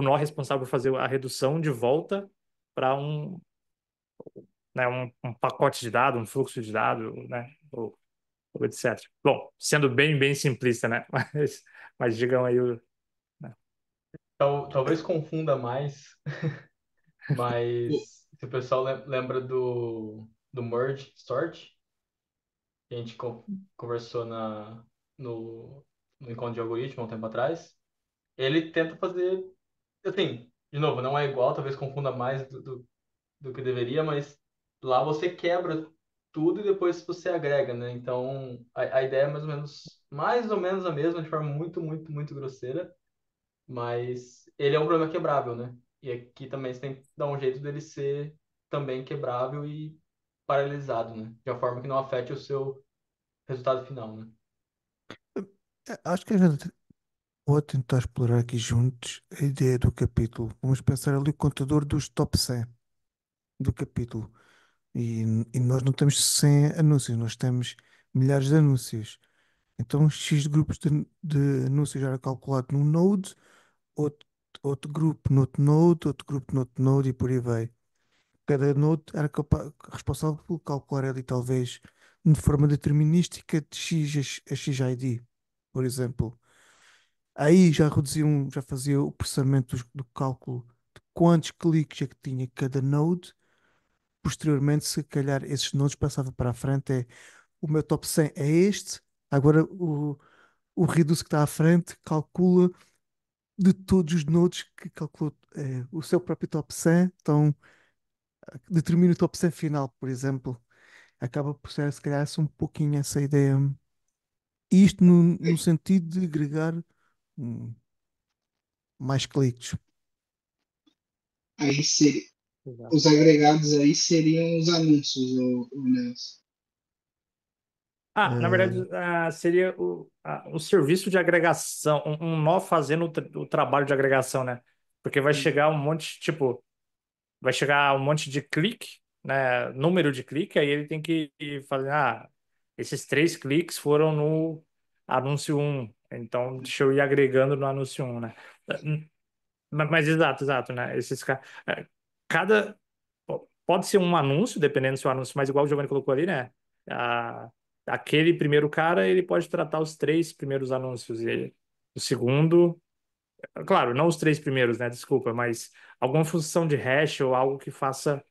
nó responsável por fazer a redução de volta para né, um pacote de dados, um fluxo de dados, né? Ou etc. Bom, sendo bem simplista, né? Mas digam aí né? Talvez confunda mais, O- mas se o pessoal lembra do Merge Sort, que a gente conversou no, no encontro de algoritmo há um tempo atrás, ele tenta fazer, assim, de novo, não é igual, talvez confunda mais do que deveria, mas lá você quebra tudo e depois você agrega, né? Então, a ideia é mais ou menos a mesma, de forma muito grosseira, mas ele é um problema quebrável, né? E aqui também você tem que dar um jeito dele ser também quebrável e paralisado, né? De uma forma que não afete o seu resultado final, né? Acho que a gente pode tentar explorar aqui juntos a ideia do capítulo. Vamos pensar ali o contador dos top 100 do capítulo. E, e nós não temos 100 anúncios, nós temos milhares de anúncios. Então, X grupos de anúncios já era calculado num node, outro, outro grupo noutro node, outro grupo noutro node e por aí vai. Cada node era responsável por calcular ali, talvez, de forma determinística, de X a XID, por exemplo. Aí já fazia o processamento do cálculo de quantos cliques é que tinha cada node. Posteriormente, se calhar esses nodes passava para a frente, o meu top 100 é este, agora o Redux que está à frente calcula de todos os nodes que calculou o seu próprio top 100, então determina o top 100 final, por exemplo. Acaba por ser, se calhar, um pouquinho essa ideia. Isto no sentido de agregar hum, mais cliques. Aí seria, Exato. os agregados aí seriam os anúncios, o Nelson. Na verdade, Eh, seria o serviço de agregação, um nó fazendo o trabalho de agregação, né? Porque vai Hum. chegar um monte, tipo, vai chegar um monte de clique, né? Número de clique, aí ele tem que ir fazer, esses 3 cliques foram no anúncio um, então deixa eu ir agregando no anúncio um, né? Mas exato, né? Cada pode ser um anúncio, dependendo do seu anúncio, mas igual o Giovanni colocou ali, né? A, aquele primeiro cara, ele pode tratar os 3 primeiros anúncios e o segundo Claro, não os três primeiros, né? Desculpa, mas alguma função de hash ou algo que faça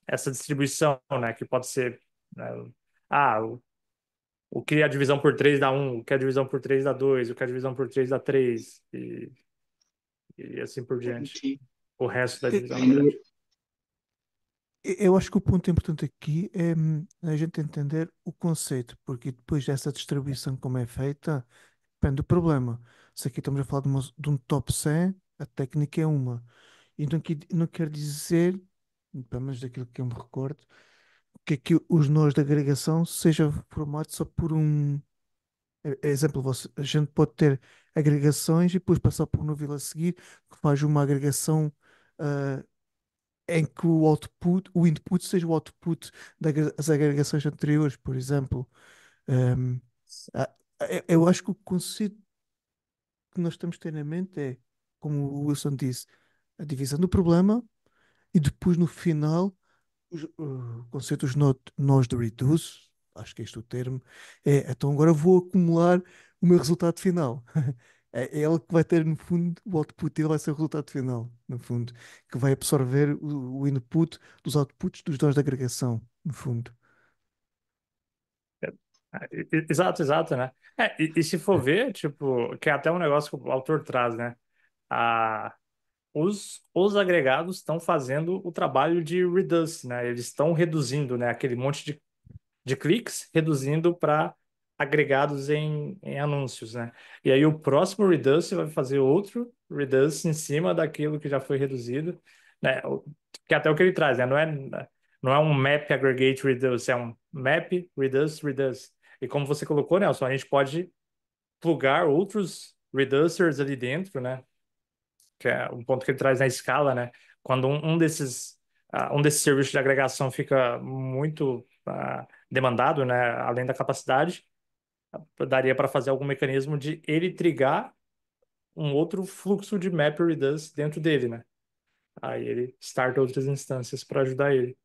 essa distribuição, né? Que pode ser, né, o que a divisão por 3 dá um, o que a divisão por 3 dá 2, o que a divisão por 3 dá 3 e assim por diante. Entendi. O resto da E- divisão, na Aí no, verdade. Eu acho que o ponto importante aqui é a gente entender o conceito, porque depois dessa distribuição como é feita, depende do problema. Se aqui estamos a falar de um top 100, a técnica é uma. E não quer dizer, pelo menos daquilo que eu me recordo, que aqui os nós de agregação seja formado só por um. Exemplo, a gente pode ter agregações e depois passar por um novelo a seguir que faz uma agregação ah, em que o input seja o output das agregações anteriores, por exemplo. Ahm, eu acho que o conceito que nós temos de ter na mente é, como o Wilson disse, a divisão do problema e depois no final o conceito dos nós de reduce, acho que é este o termo, é então agora vou acumular o meu resultado final. É ele que vai ter, no fundo, o output dele vai ser o resultado final, no fundo, que vai absorver o input dos outputs dos nós de agregação, no fundo. Exato, exato, né? E se for ver, tipo, que é até um negócio que o autor traz, né? A, os agregados estão fazendo o trabalho de reduce, né? Eles estão reduzindo, né? Aquele monte de cliques, reduzindo para agregados em anúncios, né? E aí o próximo reduce vai fazer outro reduce em cima daquilo que já foi reduzido, né? Que é até o que ele traz, né? Não é um map aggregate reduce, é um map reduce reduce. E como você colocou, Nelson, a gente pode plugar outros reducers ali dentro, né? Que é um ponto que ele traz na escala, né? Quando um desses serviços de agregação fica muito demandado, né? Além da capacidade, daria para fazer algum mecanismo de ele trigar um outro fluxo de map redux dentro dele, né? Aí ele starta outras instâncias para ajudar ele.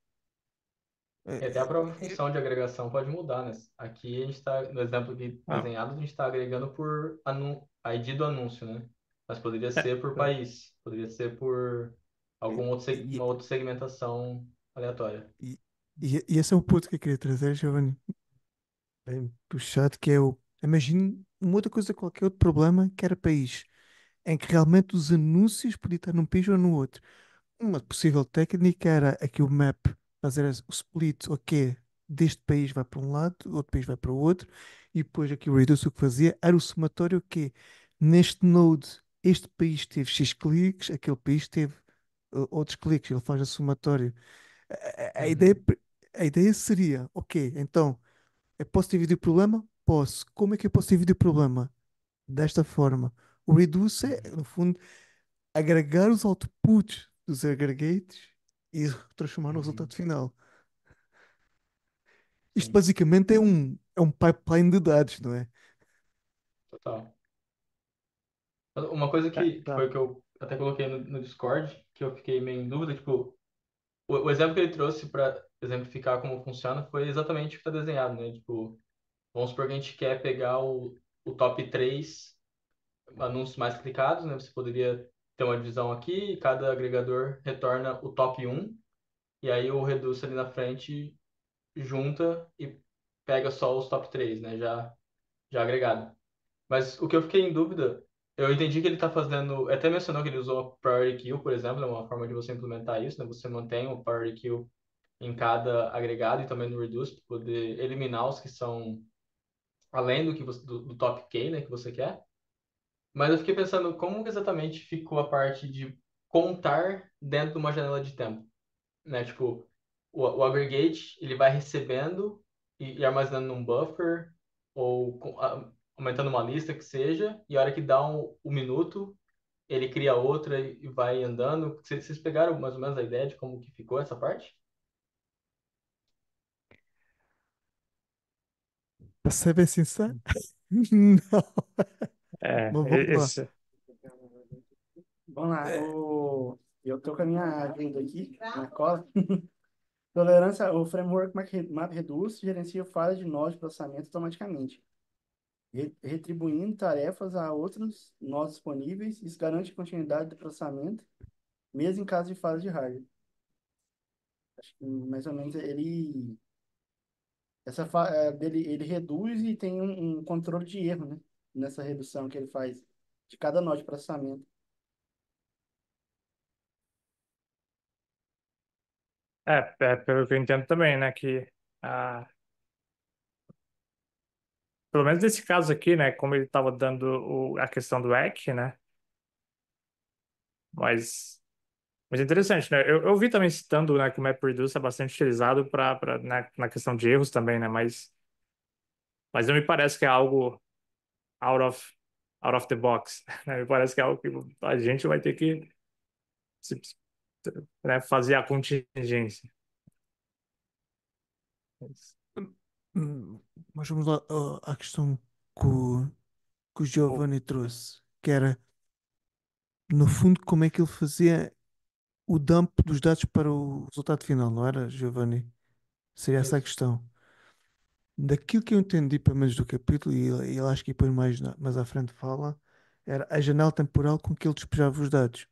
E até a É, própria função de agregação pode mudar, né? Aqui a gente está, no exemplo aqui Ah, desenhado, a gente está agregando por ID do anúncio, né? Mas poderia é, ser por país, poderia ser por algum outro, e, uma outra segmentação aleatória. e esse é um ponto que eu queria trazer, Giovanni, bem puxado, que é o. Imagine uma outra coisa, qualquer outro problema que era país, em que realmente os anúncios podiam estar num país ou no outro. Uma possível técnica era aqui o map, fazer o split, ok, deste país vai para um lado, outro país vai para o outro, e depois aqui o reduce o que fazia era o somatório que neste node este país teve X cliques, aquele país teve outros cliques, ele faz a somatório. A, a- a ideia, Uhum, a ideia seria, ok, então eu posso dividir o problema? Posso. Como é que eu posso dividir o problema? Desta forma. O reduce é, uhum, no fundo, agregar os outputs dos aggregates e transformar no uhum, resultado final. Isto sim, basicamente é um pipeline de dados, não é? total. Uma coisa que tá. foi que eu até coloquei no Discord, que eu fiquei meio em dúvida, tipo, o exemplo que ele trouxe para exemplificar como funciona foi exatamente o que está desenhado, né? Tipo, vamos supor que a gente quer pegar o top 3 anúncios mais clicados, né? Você poderia ter uma divisão aqui, e cada agregador retorna o top um e aí o Reduce ali na frente junta e pega só os top 3, né? Já agregado. Mas o que eu fiquei em dúvida, eu entendi que ele está fazendo, até mencionou que ele usou a Priority Queue, por exemplo, é uma forma de você implementar isso, né? Você mantém o Priority Queue em cada agregado e também no Reduce, para poder eliminar os que são além do que do top K, né, que você quer. Mas eu fiquei pensando como que exatamente ficou a parte de contar dentro de uma janela de tempo, né? Tipo, o aggregate, ele vai recebendo e armazenando num buffer ou aumentando uma lista que seja, e a hora que dá um minuto, ele cria outra e vai andando. Vocês pegaram mais ou menos a ideia de como que ficou essa parte? Para ser bem sincero, não. É, Mas vamos lá. esse, Vamos lá, É, eu tô com a minha agenda aqui na cola. Tolerância, o framework MapReduce gerencia falhas de nós de processamento automaticamente. retribuindo tarefas a outros nós disponíveis. Isso garante continuidade do processamento, mesmo em caso de falha de hardware. Acho que mais ou menos ele reduz e tem um controle de erro, né? Nessa redução que ele faz de cada nó de processamento. Pelo que eu entendo também, né, que ah, pelo menos nesse caso aqui, né, como ele estava dando a questão do EC, né, mas, mas é interessante, né, eu vi também citando, né, que o MapReduce é bastante utilizado na questão de erros também, né, mas não me parece que é algo out of, out of the box, né, me parece que é algo que a gente vai ter que se- né, fazer a contingência. Hum, Mas vamos lá à questão que o Giovanni trouxe, que era, no fundo, como é que ele fazia o dump dos dados para o resultado final, não era, Giovanni? Seria essa a Isso. questão. Daquilo que eu entendi, pelo menos do capítulo, e ele acho que depois mais à frente fala, era a janela temporal com que ele despejava os dados.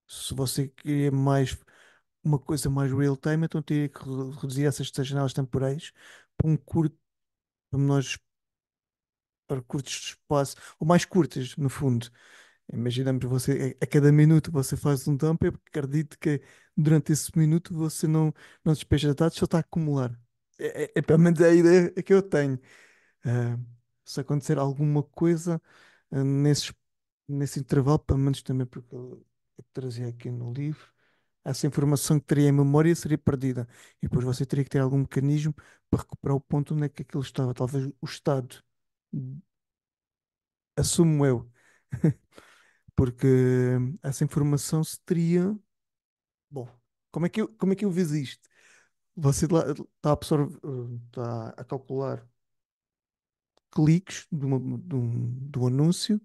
Se você queria mais uma coisa mais real-time, então teria que reduzir essas janelas temporais para um curto, para menores, para curtos espaços, ou mais curtas, no fundo. Imaginamos você, a cada minuto você faz um dump, eu acredito que durante esse minuto você não despeja dados, só está a acumular. É pelo menos a ideia que eu tenho. Ah, Se acontecer alguma coisa nesse intervalo, pelo menos também porque eu trazia aqui no livro, essa informação que teria em memória seria perdida. E depois você teria que ter algum mecanismo para recuperar o ponto onde é que aquilo estava. Talvez o estado, assumo eu, porque essa informação se teria. Bom, como é que eu vejo isto? Você está a está a calcular cliques de um anúncio,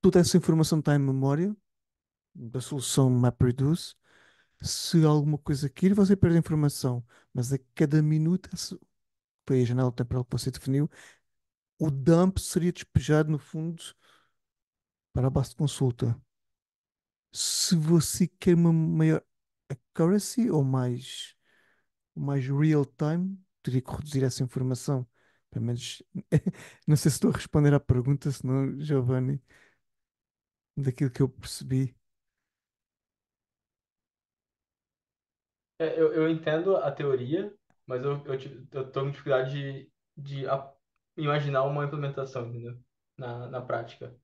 toda essa informação está em memória da solução MapReduce. Se alguma coisa cair, você perde a informação, mas a cada minuto, foi a janela temporal que você definiu, o dump seria despejado no fundo para a base de consulta. Se você quer uma maior accuracy ou mais real time, teria que reduzir essa informação. Pelo menos, não sei se estou a responder à pergunta, senão, Giovanni, daquilo que eu percebi. Eu entendo a teoria, mas eu tô com dificuldade de imaginar uma implementação, entendeu? Na prática.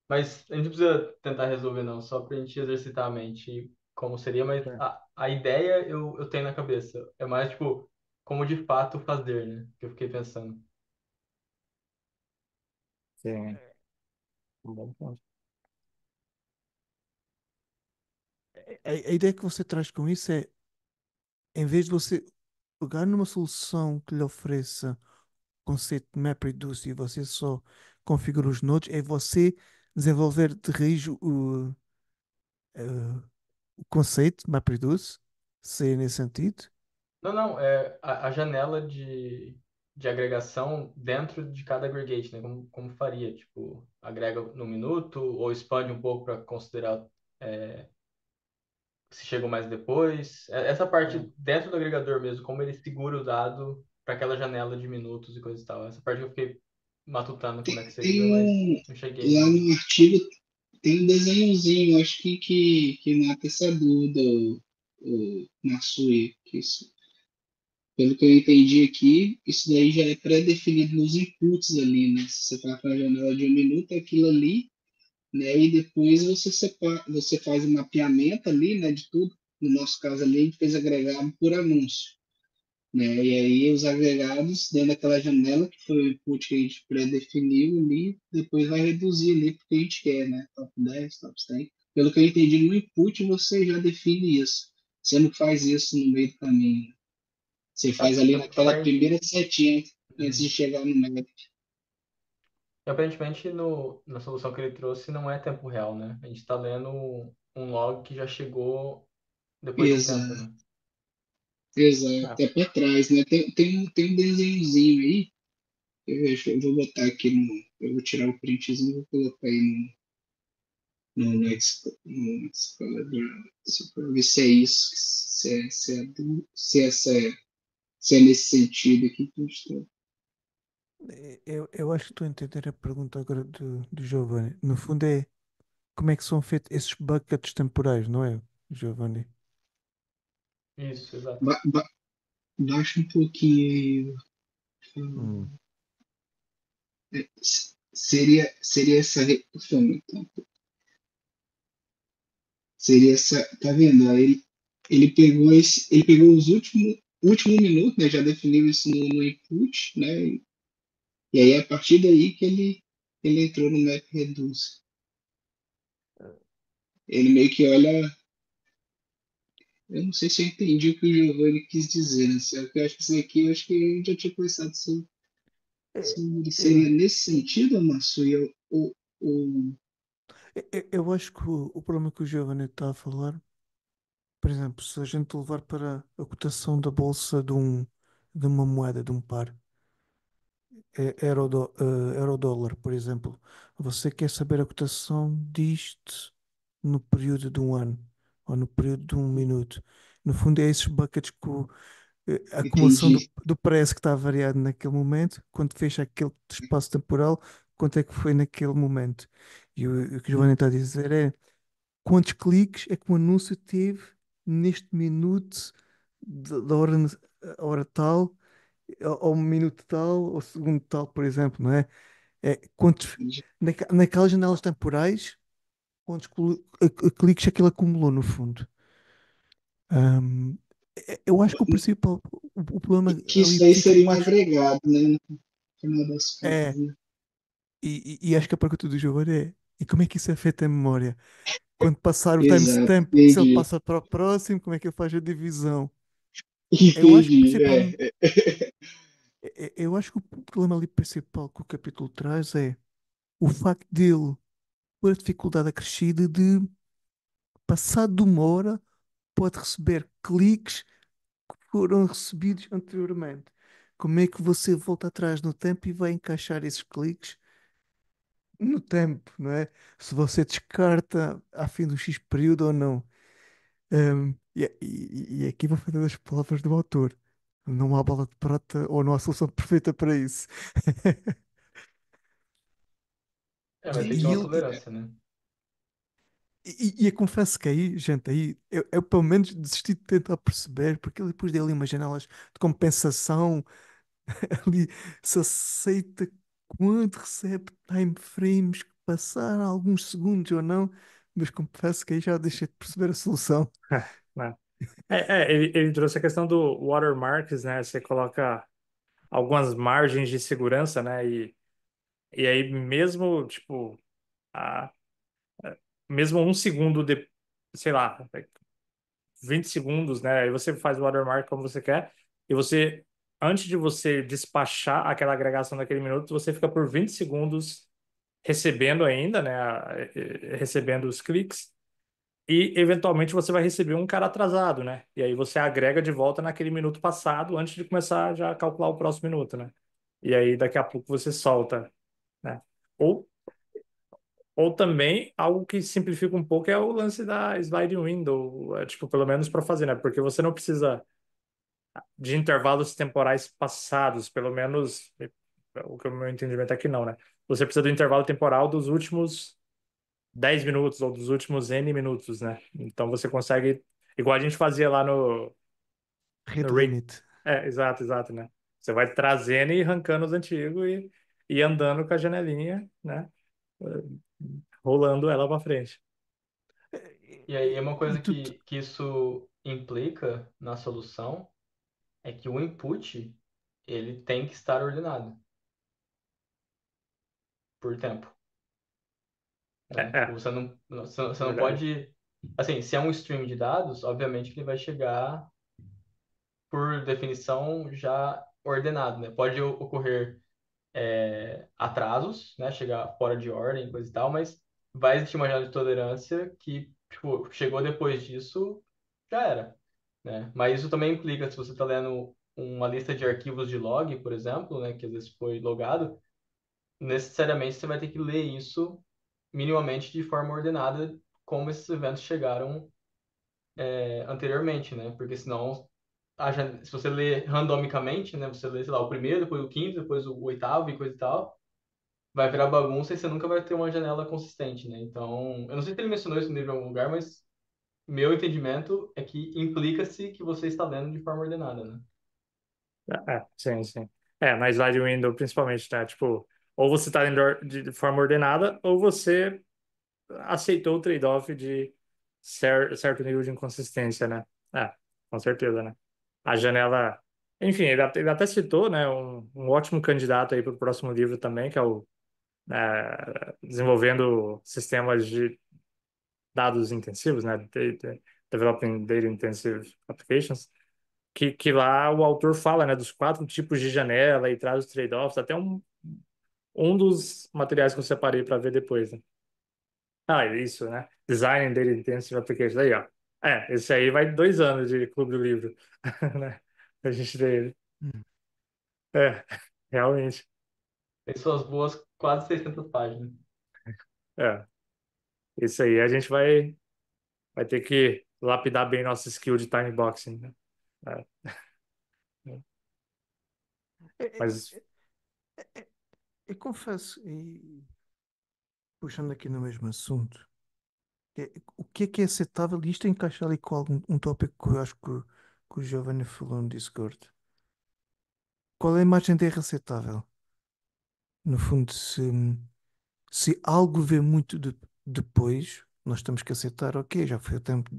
Mas a gente não precisa tentar resolver, não, só pra gente exercitar a mente como seria, mas É. a ideia eu tenho na cabeça. É mais, tipo, como de fato fazer, né? Que eu fiquei pensando. Sim, um bom ponto. A ideia que você traz com isso é, em vez de você pegar numa solução que lhe ofereça o conceito de MapReduce e você só configura os nodes, é você desenvolver de raiz eh, o conceito de MapReduce, seria nesse sentido. Não, não, é a janela de agregação dentro de cada aggregate, né? Como faria? Tipo, agrega no minuto ou expande um pouco para considerar se chegou mais depois. Essa parte É. dentro do agregador mesmo, como ele segura o dado para aquela janela de minutos e coisa e tal. Essa parte eu fiquei matutando como é que seria, mas Tem não cheguei lá ainda. no artigo tem um desenhozinho, acho que mata essa dúvida, o Matsui, que isso, pelo que eu entendi aqui, isso daí já é pré-definido nos inputs ali, né? Se você está com a janela de um minuto, é aquilo ali, né? E depois você faz o mapeamento ali, né, de tudo. No nosso caso ali, a gente fez agregado por anúncio, né? E aí os agregados dentro daquela janela que foi o input que a gente pré-definiu ali, depois vai reduzir ali porque a gente quer, né? Top 10, top 100. Pelo que eu entendi, no input você já define isso. Você não faz isso no meio do caminho, né? Você faz ali naquela primeira Aprendi. setinha antes de Uhum. chegar no map. E aparentemente na solução que ele trouxe não é tempo real, né? A gente está lendo um log que já chegou depois de um tempo, Exato, né? exato. É, É para trás, né? Tem um desenhozinho aí, Eu vou botar aqui no. Eu vou tirar o printzinho e vou colocar aí no Explorer, só para ver se é isso, se é nesse sentido aqui que eu estou. Eu acho que estou a entender a pergunta agora do Giovanni. No fundo é como é que são feitos esses buckets temporais, não é, Giovanni? Isso, exato. Ba- ba- Baixa um pouquinho aí. Hum. Seria essa redução, então. Seria essa. Tá vendo? Ele pegou os último minuto, né? Já definiu isso no input, né? E aí, a partir daí que ele entrou no MapReduce. Ele meio que olha. Eu não sei se eu entendi o que o Giovanni quis dizer, né? Eu acho que isso aqui, eu acho que a gente já tinha conversado É, sobre. é, Seria nesse sentido, Márcio? eu acho que o problema que o Giovanni está a falar, por exemplo, se a gente levar para a cotação da bolsa de uma moeda, de um par, euro-dólar, por exemplo, você quer saber a cotação disto no período de um ano ou no período de um minuto. No fundo, é esses buckets que a acumulação Entendi. do preço que está variado naquele momento, quando fecha aquele espaço temporal, quanto é que foi naquele momento. E o que o Giovanni está a dizer é quantos cliques é que o anúncio teve neste minuto da hora, a hora tal, ao minuto tal, ao segundo tal, por exemplo, não é? É quantos, naquelas janelas temporais, quantos cliques é que ele acumulou no fundo. Ahm, eu acho que o principal, o problema Que ali isso aí fica seria um mais. agregado, né? No final das contas, É, né? e acho que a pergunta do Giovanni é: e como é que isso é feito em memória? Quando passar o Exato, timestamp, se ele entendi. passa para o próximo, como é que ele faz a divisão? Eu acho que o Entendi, principal, eu acho que o problema ali principal que o capítulo traz é o facto dele, por dificuldade acrescida de, passado de uma hora, pode receber cliques que foram recebidos anteriormente. Como é que você volta atrás no tempo e vai encaixar esses cliques no tempo, não é? Se você descarta a fim do X período ou não. E aqui vou fazer as palavras do autor. Não há bala de prata ou não há solução perfeita para isso. É, vai ter que ter E, uma ele, tolerância, né? eu confesso que aí, gente, aí eu pelo menos desisti de tentar perceber, porque ele depois deu ali umas janelas de compensação, ali se aceita quando recebe time frames que passaram alguns segundos ou não, mas confesso que aí já deixei de perceber a solução. Né? Ele trouxe a questão do watermarks, né? Você coloca algumas margens de segurança, né? E aí mesmo, tipo, a, mesmo um segundo de, sei lá, 20 segundos, né? Aí você faz o watermark como você quer e você, antes de você despachar aquela agregação naquele minuto, você fica por 20 segundos recebendo ainda, né? Recebendo os cliques. E eventualmente você vai receber um cara atrasado, né? E aí você agrega de volta naquele minuto passado antes de começar já a calcular o próximo minuto, né? E aí daqui a pouco você solta, né? Ou, ou também algo que simplifica um pouco é o lance da slide window, tipo, pelo menos para fazer, né? Porque você não precisa de intervalos temporais passados, pelo menos o que o meu entendimento é que não, né? Você precisa do intervalo temporal dos últimos 10 minutos ou dos últimos N minutos, né? Então você consegue, igual a gente fazia lá Rate no Rate. limit. Exato, exato, né? Você vai trazendo e arrancando os antigos e andando com a janelinha, né? Rolando ela para frente. E aí, uma E coisa tu, que isso implica na solução é que o input ele tem que estar ordenado por tempo, né? Tipo, você não Verdade. pode... Assim, se é um stream de dados, obviamente que ele vai chegar, por definição, já ordenado, né? Pode ocorrer atrasos, né? Chegar fora de ordem, coisa e tal, mas vai existir uma janela de tolerância que, tipo, chegou depois disso, já era, né? Mas isso também implica, se você está lendo uma lista de arquivos de log, por exemplo, né, que às vezes foi logado, necessariamente você vai ter que ler isso minimamente de forma ordenada, como esses eventos chegaram anteriormente, né? Porque senão, se você lê randomicamente, né? Você lê, sei lá, o primeiro, depois o quinto, depois o oitavo e coisa e tal, vai virar bagunça e você nunca vai ter uma janela consistente, né? Então, eu não sei se ele mencionou isso no livro em algum lugar, mas meu entendimento é que implica-se que você está lendo de forma ordenada, né? Sim, sim. Na slide window, principalmente, né? Tipo, ou você está indo de forma ordenada, ou você aceitou o trade-off de certo nível de inconsistência, né? Com certeza, né? A janela. Enfim, ele até citou, né? Um ótimo candidato aí para o próximo livro também, que é o Desenvolvendo Sistemas de Dados Intensivos, né? Developing Data Intensive Applications. Que lá o autor fala, né, dos 4 tipos de janela e traz os trade-offs, até um dos materiais que eu separei para ver depois, né? Isso, né? Design Data Intensive Applications, aí, ó. Esse aí vai 2 anos de Clube do Livro, né? A gente ter ele. Hum. É, realmente. Tem suas boas quase 600 páginas. É, isso aí a gente vai ter que lapidar bem nossa skill de time boxing, né? É, É, mas, eu confesso, e puxando aqui no mesmo assunto, o que é aceitável? E isto encaixa ali com um tópico que eu acho que o Giovanni falou no Discord. Qual é a imagem de erro aceitável? No fundo, se algo vê muito depois, nós temos que aceitar, ok, já foi o tempo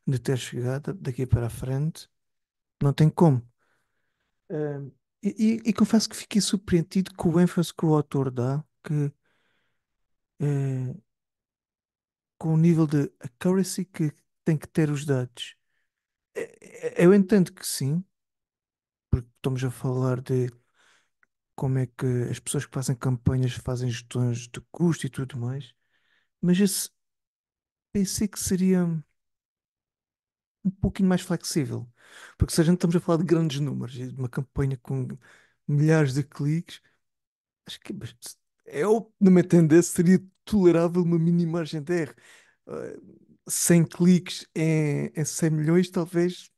de ter chegado, daqui para a frente, não tem como. Ahm, e confesso que fiquei surpreendido com o ênfase que o autor dá, eh, com o nível de accuracy que tem que ter os dados. Eu entendo que sim, porque estamos a falar de como é que as pessoas que fazem campanhas fazem gestões de custo e tudo mais, mas esse pensei que seria um pouquinho mais flexível. Porque se a gente estamos a falar de grandes números e de uma campanha com milhares de cliques, acho que eu, na minha tendência, seria tolerável uma mínima margem de erro. 100 cliques em 100 milhões, talvez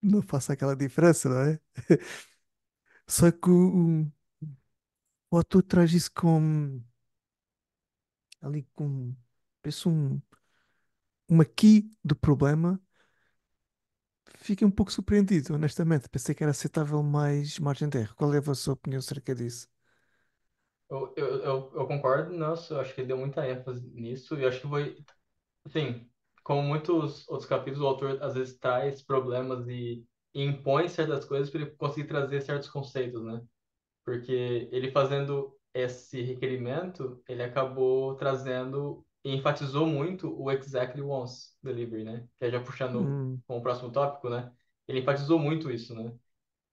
não faça aquela diferença, não é? Só que o autor traz isso com ali com penso uma key do problema. Fiquei um pouco surpreendido, honestamente. Pensei que era aceitável mais margem de erro. Qual é a vossa opinião acerca disso? Eu concordo, nossa, eu acho que ele deu muita ênfase nisso, e eu acho que foi, assim, como muitos outros capítulos, o autor às vezes traz problemas e impõe certas coisas para ele conseguir trazer certos conceitos, né? Porque ele fazendo esse requerimento, ele acabou trazendo e enfatizou muito o exactly once delivery, né? Que é já puxando Hum, com o próximo tópico, né? Ele enfatizou muito isso, né?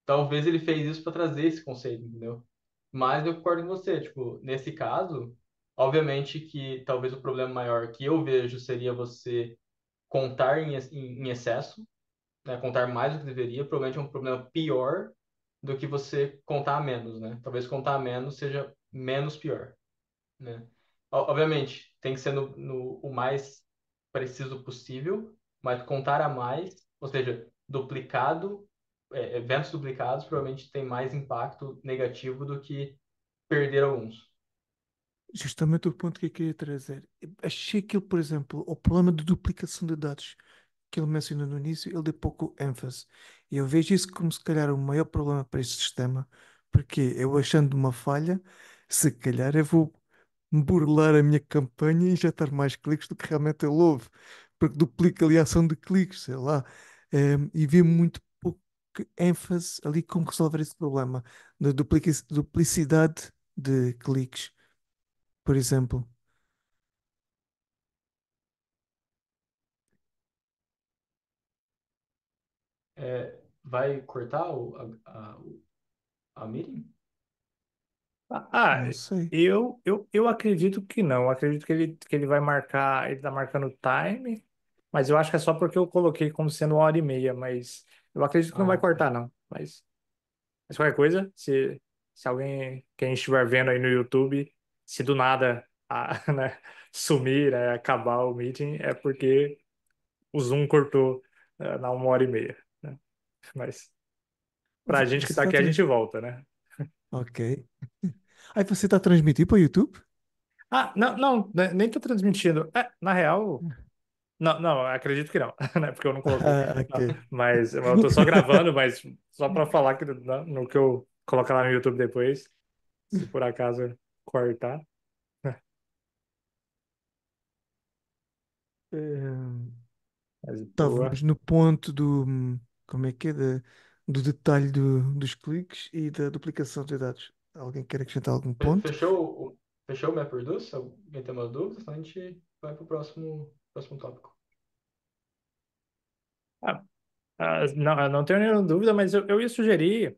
Talvez ele fez isso para trazer esse conceito, entendeu? Mas eu concordo com você, tipo, nesse caso, obviamente que talvez o problema maior que eu vejo seria você contar em excesso, né? Contar mais do que deveria, provavelmente é um problema pior do que você contar a menos, né? Talvez contar a menos seja menos pior, né? Obviamente, tem que ser o mais preciso possível, mas contar a mais, ou seja, duplicado, eventos duplicados provavelmente tem mais impacto negativo do que perder alguns. justamente o ponto que eu queria trazer. Achei que ele, por exemplo, o problema de duplicação de dados que ele mencionou no início, ele deu pouco ênfase. E eu vejo isso como se calhar o maior problema para este sistema, porque eu achando uma falha, se calhar eu vou burlar a minha campanha e injetar mais cliques do que realmente ele houve, porque duplica ali a ação de cliques, sei lá. E vi muito pouco ênfase ali como resolver esse problema da duplicidade de cliques, por exemplo. Vai cortar a meeting? ah, Não sei. eu acredito que não. Eu acredito que ele vai marcar, ele tá marcando o time, mas eu acho que é só porque eu coloquei como sendo 1 hora e meia, mas eu acredito que não vai Ah, cortar, não. Mas qualquer coisa, se alguém, quem estiver vendo aí no YouTube, se do nada né, sumir, né, acabar o meeting, é porque o Zoom cortou na 1 hora e meia, né? Mas pra gente que Você tá está aqui, a trans... gente volta, né? Ok. Aí você está a transmitir para o YouTube? Ah, não, não, né, nem tô transmitindo. Na real, não, não, acredito que não, né? Porque eu não coloquei. Ah, Não, ok. mas eu tô só gravando, mas só pra falar que no que eu colocar lá no YouTube depois, se por acaso cortar. Mas boa. Estávamos no ponto do, como é que é, do detalhe dos cliques e da duplicação de dados. Alguém quer acrescentar algum ponto? Fechou o MapReduce? Alguém tem uma dúvida? Senão a gente vai pro próximo tópico. Ah, não, eu não tenho nenhuma dúvida, mas eu ia sugerir,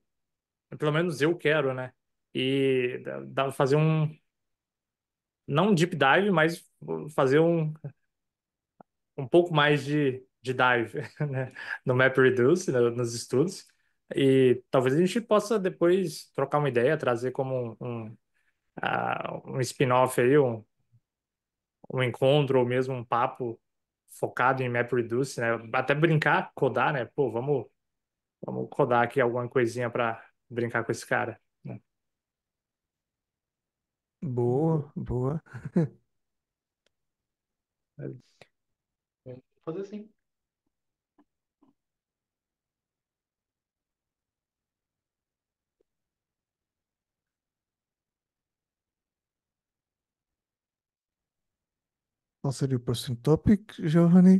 pelo menos eu quero, né? E fazer não um deep dive, mas fazer um pouco mais de dive, né? No MapReduce, nos estudos. E talvez a gente possa depois trocar uma ideia, trazer como um spin-off aí, um encontro ou mesmo um papo focado em MapReduce, né? Até brincar, codar, né? Pô, vamos codar aqui alguma coisinha para brincar com esse cara, né? Boa, boa. Vamos fazer assim. Qual seria o próximo tópico, Giovanni?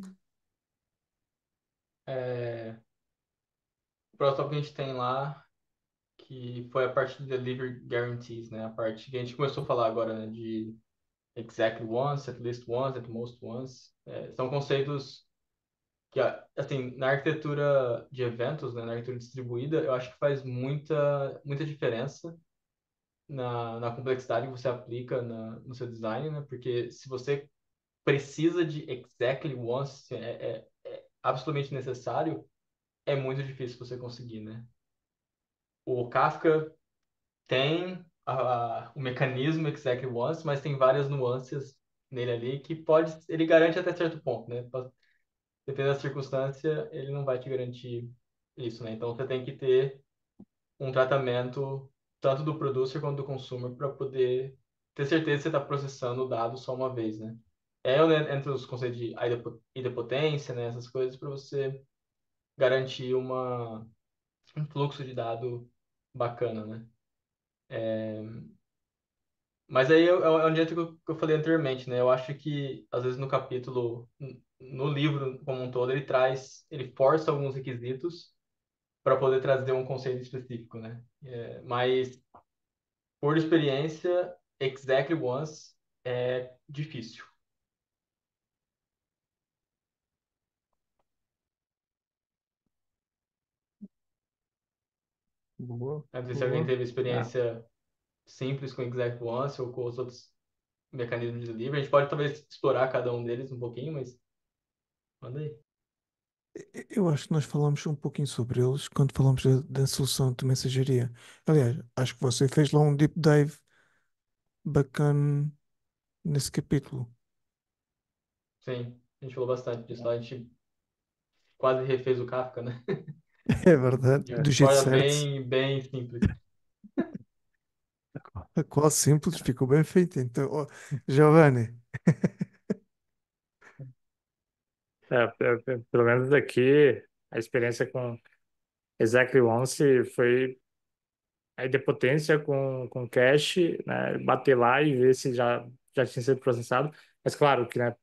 É, o próximo tópico que a gente tem lá, que foi a parte de Delivery Guarantees, né? A parte que a gente começou a falar agora, né? De exactly once, at least once, at most once. São conceitos que, assim, na arquitetura de eventos, né? Na arquitetura distribuída, eu acho que faz muita diferença na complexidade que você aplica no seu design, né? Porque se você precisa de exactly once, é absolutamente necessário, é muito difícil você conseguir, né? O Kafka tem o mecanismo exactly once, mas tem várias nuances nele ali que ele garante até certo ponto, né? Dependendo da circunstância, ele não vai te garantir isso, né? Então você tem que ter um tratamento tanto do producer quanto do consumer para poder ter certeza que você está processando o dado só uma vez, né? Entre os conceitos de idempotência, né? Essas coisas para você garantir um fluxo de dado bacana, né? Mas aí é onde entra o que eu falei anteriormente, né? Eu acho que, às vezes, no capítulo, no livro como um todo, ele força alguns requisitos para poder trazer um conceito específico, né? Mas, por experiência, exactly once é difícil. Boa, Não sei se alguém boa. teve Ah, experiência simples com exactly once ou com os outros mecanismos de delivery. A gente pode, talvez, explorar cada um deles um pouquinho, mas manda aí. Eu acho que nós falamos um pouquinho sobre eles quando falamos da solução de mensageria. Aliás, acho que você fez lá um deep dive bacana nesse capítulo. Sim, a gente falou bastante disso lá. A gente quase refez o Kafka, né? É verdade, De do jeito forma certo. bem simples. A qual simples, ficou bem feito. Então, ó, Giovanni, pelo menos aqui, a experiência com Exactly Once foi a idempotência com cache, né? Bater lá e ver se já tinha sido processado. Mas claro que, né,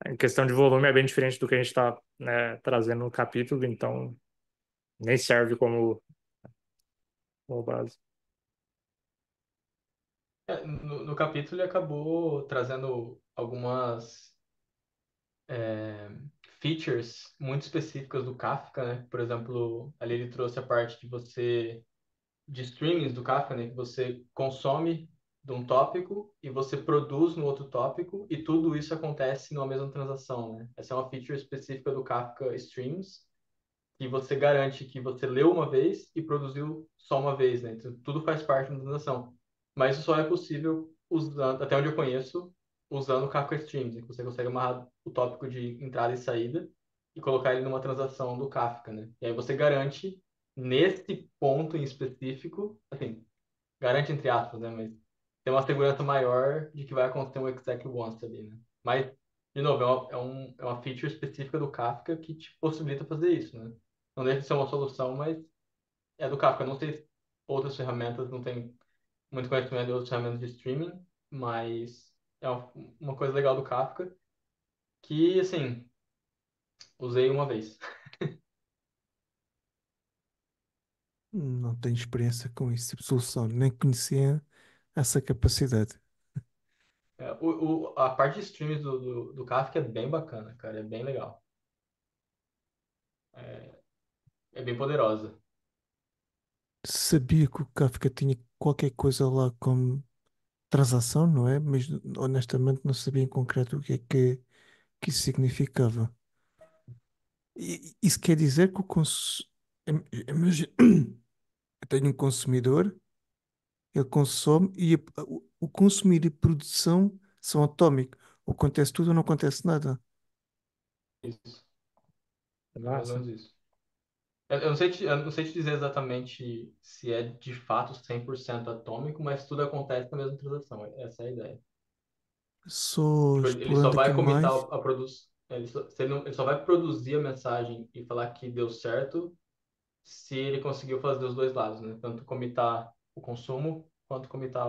em questão de volume é bem diferente do que a gente está, né, trazendo no capítulo, então nem serve como base. No capítulo ele acabou trazendo algumas features muito específicas do Kafka, né? Por exemplo, ali ele trouxe a parte de streamings do Kafka, né? Que você consome de um tópico e você produz no outro tópico e tudo isso acontece numa mesma transação, né? Essa é uma feature específica do Kafka Streams que você garante que você leu uma vez e produziu só uma vez, né? Então, tudo faz parte da transação. Mas isso só é possível usando, até onde eu conheço, usando o Kafka Streams, em que você consegue amarrar o tópico de entrada e saída e colocar ele numa transação do Kafka, né? E aí você garante, nesse ponto em específico, assim, garante entre aspas, né? Mas tem uma segurança maior de que vai acontecer um exactly once ali, né? Mas, de novo, é uma feature específica do Kafka que te possibilita fazer isso, né? Não deixa de ser uma solução, mas é do Kafka. Não sei se outras ferramentas, não tem muito conhecimento de outras ferramentas de streaming, mas é uma coisa legal do Kafka que, assim, usei uma vez. Não tenho experiência com esse tipo de solução, nem conhecia essa capacidade. É, a parte de streams do Kafka é bem bacana, cara. É bem legal. É bem poderosa. Sabia que o Kafka tinha qualquer coisa lá como transação, não é? Mas honestamente não sabia em concreto o que isso significava. Isso quer dizer que Imagina, eu tenho um consumidor, ele consome e o consumir e produção são atómicos. Ou acontece tudo ou não acontece nada. Isso. É É mais ou massa. menos isso. Eu não sei te dizer exatamente se é de fato 100% atômico, mas tudo acontece na mesma transação. Essa é a ideia. Só Tipo, ele só explorando aqui vai comitar mais. a produção. Ele só vai produzir a mensagem e falar que deu certo se ele conseguiu fazer os dois lados, né? Tanto comitar o consumo quanto comitar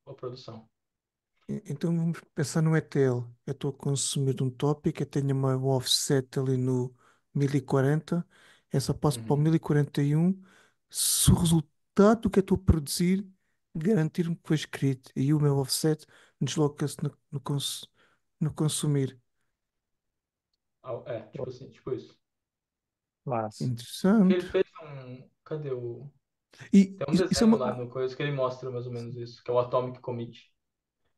a produção. Então vamos pensar no ETL. Eu estou a consumir um tópico, eu tenho uma offset ali no 1040, eu só passo para o Uhum. 1041. Se o resultado do que eu estou a produzir garantir-me que foi escrito e o meu offset desloca-se no consumir. É, tipo assim, tipo isso. Massa. Porque Interessante. ele fez um. Cadê o. E Tem um isso é desenho lá no coisa que ele mostra mais ou menos isso, que é o Atomic Commit.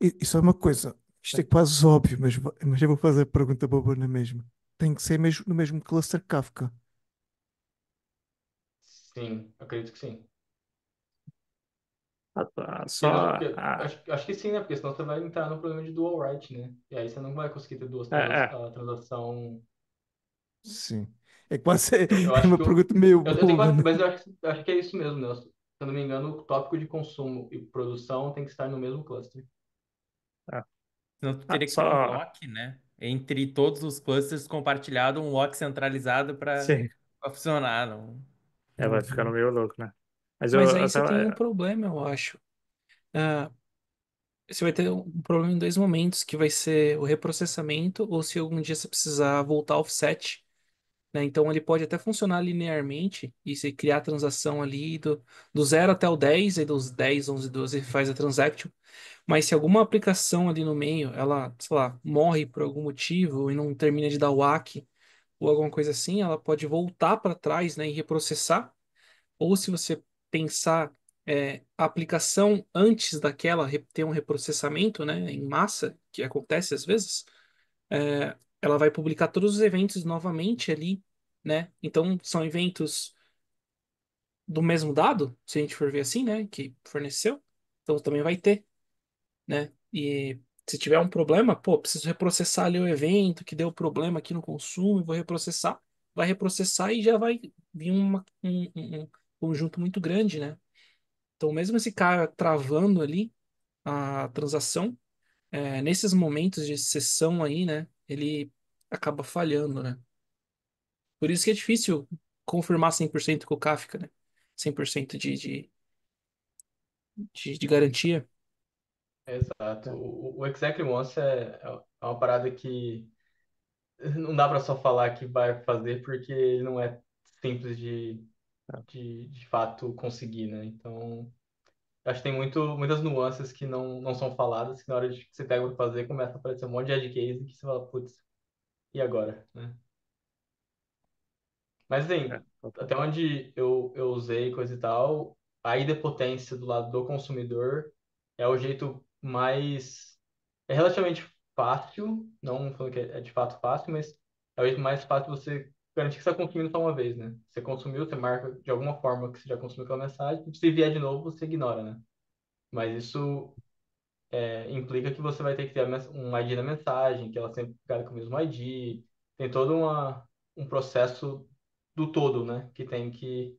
isso é uma coisa. Isto é quase óbvio, mas eu vou fazer a pergunta boba na mesma. Tem que ser mesmo, no mesmo cluster Kafka. Sim, acredito que sim. Só. Porque, acho que sim, né? Porque senão você vai entrar no problema de dual write, né? E aí você não vai conseguir ter duas É, é. transação. Sim. É quase Eu é acho uma que pergunta meio eu tenho boba, quase, né? mas eu acho que é isso mesmo, né? Se eu não me engano, o tópico de consumo e produção tem que estar no mesmo cluster. É. Senão tu teria que ter um Só. lock, né? Entre todos os clusters compartilhado, um lock centralizado para Sim. funcionar. Não. É, vai ficando meio louco, né? Mas Mas eu aí você tem um tava. problema, eu acho. Ah, você vai ter um problema em dois momentos, que vai ser o reprocessamento, ou se algum dia você precisar voltar ao offset, né? Então ele pode até funcionar linearmente, e você criar a transação ali do 0 até o 10, e dos 10, 11, 12 faz a transaction. Mas se alguma aplicação ali no meio, ela, sei lá, morre por algum motivo e não termina de dar o ACK, ou alguma coisa assim, ela pode voltar para trás, né, e reprocessar. Ou se você pensar a aplicação antes daquela ter um reprocessamento, né, em massa, que acontece às vezes, ela vai publicar todos os eventos novamente ali, né? Então são eventos do mesmo dado, se a gente for ver assim, né, que forneceu. Então também vai ter, né? E se tiver um problema, pô, preciso reprocessar ali o evento que deu problema aqui no consumo, e vou reprocessar. Vai reprocessar e já vai vir um conjunto muito grande, né? Então, mesmo esse cara travando ali a transação, nesses momentos de sessão aí, né, ele acaba falhando, né? Por isso que é difícil confirmar 100% com o Kafka, né? 100% de garantia. Exato. É, O Exactly Once é uma parada que não dá para só falar que vai fazer porque ele não é simples é. de fato conseguir, né? Então, acho que tem muitas nuances que não são faladas, que na hora de que você pega para fazer, começa a aparecer um monte de edge case que você fala, putz, e agora, né? Mas, É, assim, até onde eu usei coisa e tal, a idempotência do lado do consumidor é o jeito mais... É relativamente fácil, não falando que é de fato fácil, mas é o jeito mais fácil de você garantir que você está consumindo só uma vez, né? Você consumiu, você marca de alguma forma que você já consumiu aquela mensagem. Se vier de novo, você ignora, né? Mas isso implica que você vai ter que ter um ID na mensagem, que ela sempre fica com o mesmo ID. Tem todo um processo do todo, né? Que tem que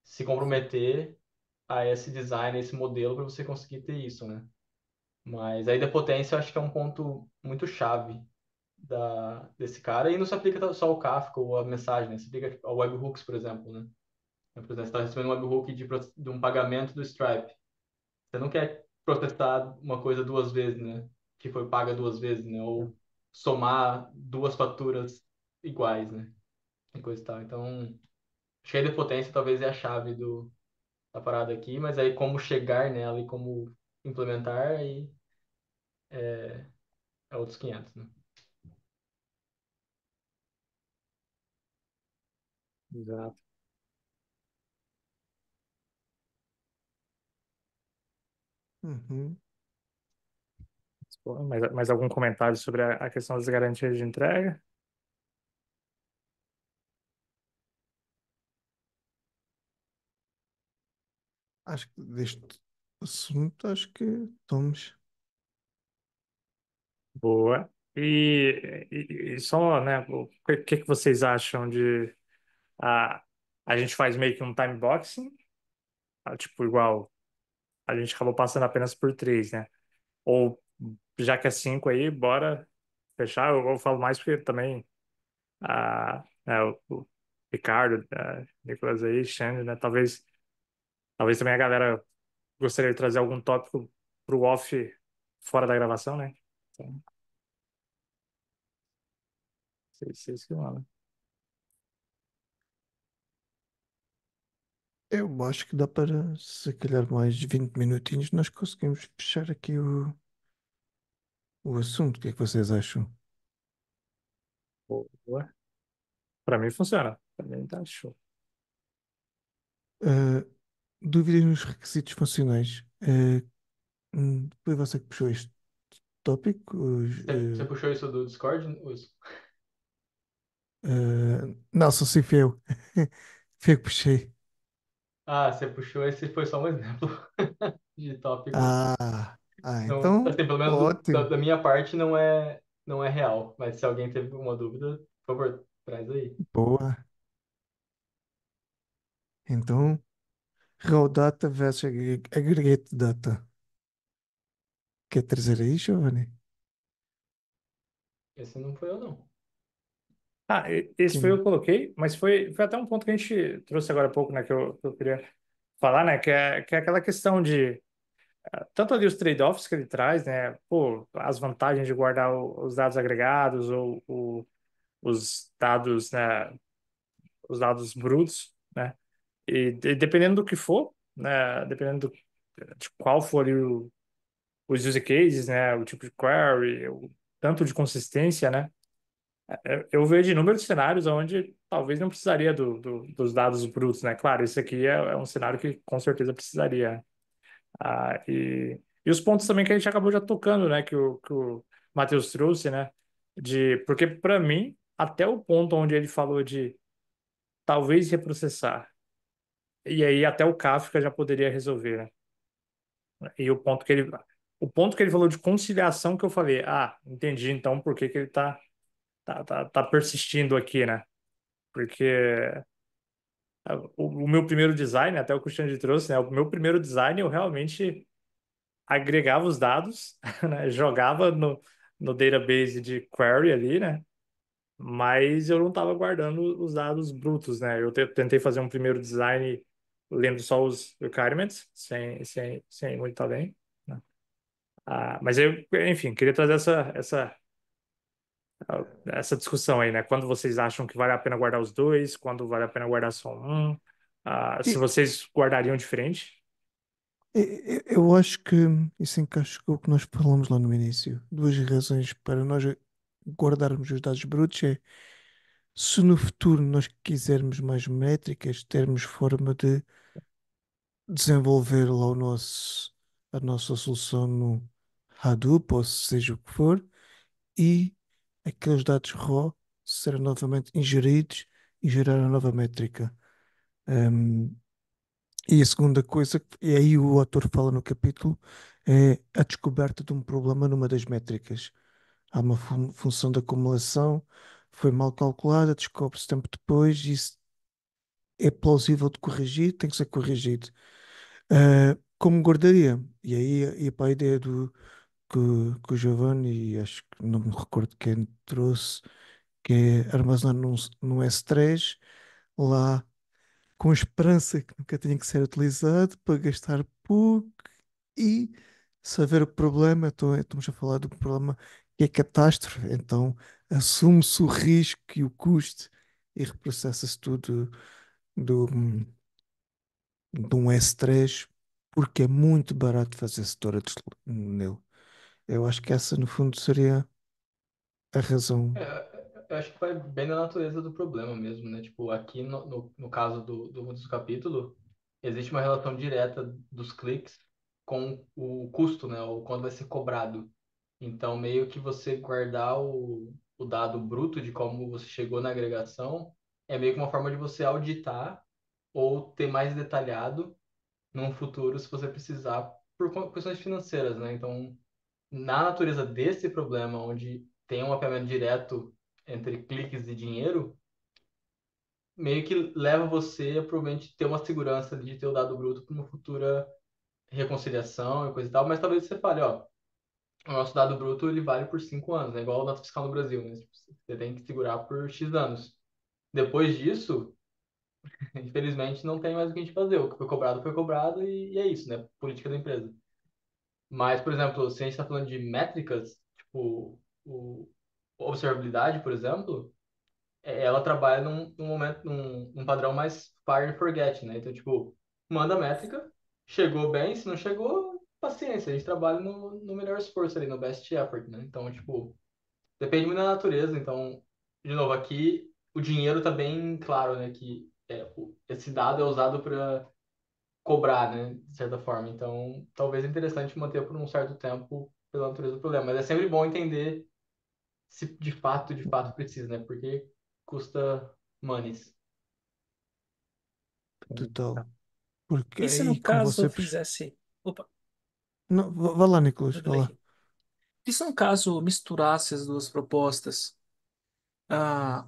se comprometer a esse design, a esse modelo para você conseguir ter isso, né? Mas a idempotência eu acho que é um ponto muito chave desse cara e não se aplica só ao Kafka ou a mensagem, né? Se aplica ao webhooks, por exemplo, né? Por exemplo, você está recebendo um webhook de um pagamento do Stripe. Você não quer processar uma coisa duas vezes, né? Que foi paga duas vezes, né? Ou somar duas faturas iguais, né? E coisa e tal. Então, acho que a idempotência talvez é a chave da parada aqui, mas aí como chegar nela e como implementar, aí é outros 500, né? Exato. Uhum. Pô, mais algum comentário sobre a questão das garantias de entrega? Acho que deste assunto, acho que estamos. Boa. E só, né, o que vocês acham de a, a gente faz meio que um time boxing, tipo, igual a gente acabou passando apenas por três, né? Ou já que é cinco aí, bora fechar. Eu falo mais porque também o Ricardo, Nicolas aí, Xande, né? Talvez também a galera gostaria de trazer algum tópico pro off fora da gravação, né? Então, vocês que mandam. Eu acho que dá para, se calhar, mais 20 minutinhos, nós conseguimos fechar aqui o assunto. O que é que vocês acham? Boa. Pra mim funciona. Pra mim tá show. Ah, dúvidas nos requisitos funcionais. Foi você que puxou este tópico? Você puxou isso do Discord, Wilson? Não, só se foi eu. Foi eu que puxei. Ah, você puxou, esse foi só um exemplo de tópico. Então, Assim, pelo menos ótimo. da minha parte não é real. Mas se alguém teve uma dúvida, por favor, traz aí. Boa. Então, Raw Data versus Aggregate Data. Quer trazer aí, Giovanni? Esse não foi eu, não. Esse foi eu Quem... que coloquei, mas foi até um ponto que a gente trouxe agora há pouco, né, que eu queria falar, né, que é aquela questão de tanto ali os trade-offs que ele traz, né, pô, as vantagens de guardar os dados agregados ou né, os dados brutos, né, dependendo do que for, né, dependendo de qual for ali os use cases, né, o tipo de query, o tanto de consistência, né. Eu vejo inúmeros cenários onde talvez não precisaria dos dados brutos, né? Claro, esse aqui é um cenário que com certeza precisaria. E os pontos também que a gente acabou já tocando, né? Que o Matheus trouxe, né? Porque para mim, até o ponto onde ele falou de talvez reprocessar, e aí até o Kafka já poderia resolver, né? E o ponto que ele falou de conciliação que eu falei, entendi então por que que ele tá persistindo aqui, né? Porque o meu primeiro design, até o Cristiano trouxe, né? O meu primeiro design eu realmente agregava os dados, né? Jogava no database de query ali, né? Mas eu não estava guardando os dados brutos, né? Eu tentei fazer um primeiro design lendo só os requirements, sem muito além, né? Mas eu, enfim, queria trazer essa discussão aí, né? Quando vocês acham que vale a pena guardar os dois, quando vale a pena guardar só um, se E- vocês guardariam diferente. Eu acho que isso encaixa com o que nós falamos lá no início. Duas razões para nós guardarmos os dados brutos é se no futuro nós quisermos mais métricas, termos forma de desenvolver lá a nossa solução no Hadoop, ou seja o que for, e aqueles dados raw serão novamente ingeridos e gerar a nova métrica. Hum, e a segunda coisa, e aí o autor fala no capítulo, é a descoberta de um problema numa das métricas. Há uma função de acumulação, foi mal calculada, descobre-se tempo depois, e isso é plausível de corrigir, tem que ser corrigido. Como guardaria? E aí ia para a ideia que o Giovanni, e acho que não me recordo quem trouxe, que é armazenar num S3, lá com a esperança que nunca tenha que ser utilizado para gastar pouco e se houver o problema, estamos a falar do problema que é catástrofe, então assume-se o risco e o custo e reprocessa-se tudo do, de um S3 porque é muito barato fazer storage nele. Eu acho que essa no fundo seria a razão. Eu acho que vai bem na natureza do problema mesmo, né? Tipo, aqui no caso do capítulo, existe uma relação direta dos cliques com o custo, né? Ou quanto vai ser cobrado. Então, meio que você guardar o dado bruto de como você chegou na agregação é meio que uma forma de você auditar ou ter mais detalhado num futuro se você precisar por questões financeiras, né? Então, na natureza desse problema, onde tem um mapeamento direto entre cliques e dinheiro, meio que leva você a provavelmente ter uma segurança de ter o dado bruto para uma futura reconciliação e coisa e tal, mas talvez você fale, ó, o nosso dado bruto ele vale por 5 anos, né? Igual o nota fiscal no Brasil, né? Você tem que segurar por X anos. Depois disso, infelizmente, não tem mais o que a gente fazer. O que foi cobrado e é isso, né? Política da empresa. Mas, por exemplo, se a gente está falando de métricas, tipo, o observabilidade, por exemplo, ela trabalha num momento, num padrão mais fire and forget, né? Então, tipo, manda a métrica, chegou bem, se não chegou, paciência, a gente trabalha no melhor esforço ali, no best effort, né? Então, tipo, depende muito da natureza. Então, de novo, aqui o dinheiro tá bem claro, né? Que esse dado é usado para cobrar, né? De certa forma. Então, talvez é interessante manter por um certo tempo pela natureza do problema. Mas é sempre bom entender se de fato precisa, né? Porque custa monies. Total. Porque E se no aí, como caso eu você. fizesse. Opa, Não, vá lá, Nicolas, eu vá lá. falei. E se no caso eu misturasse as duas propostas?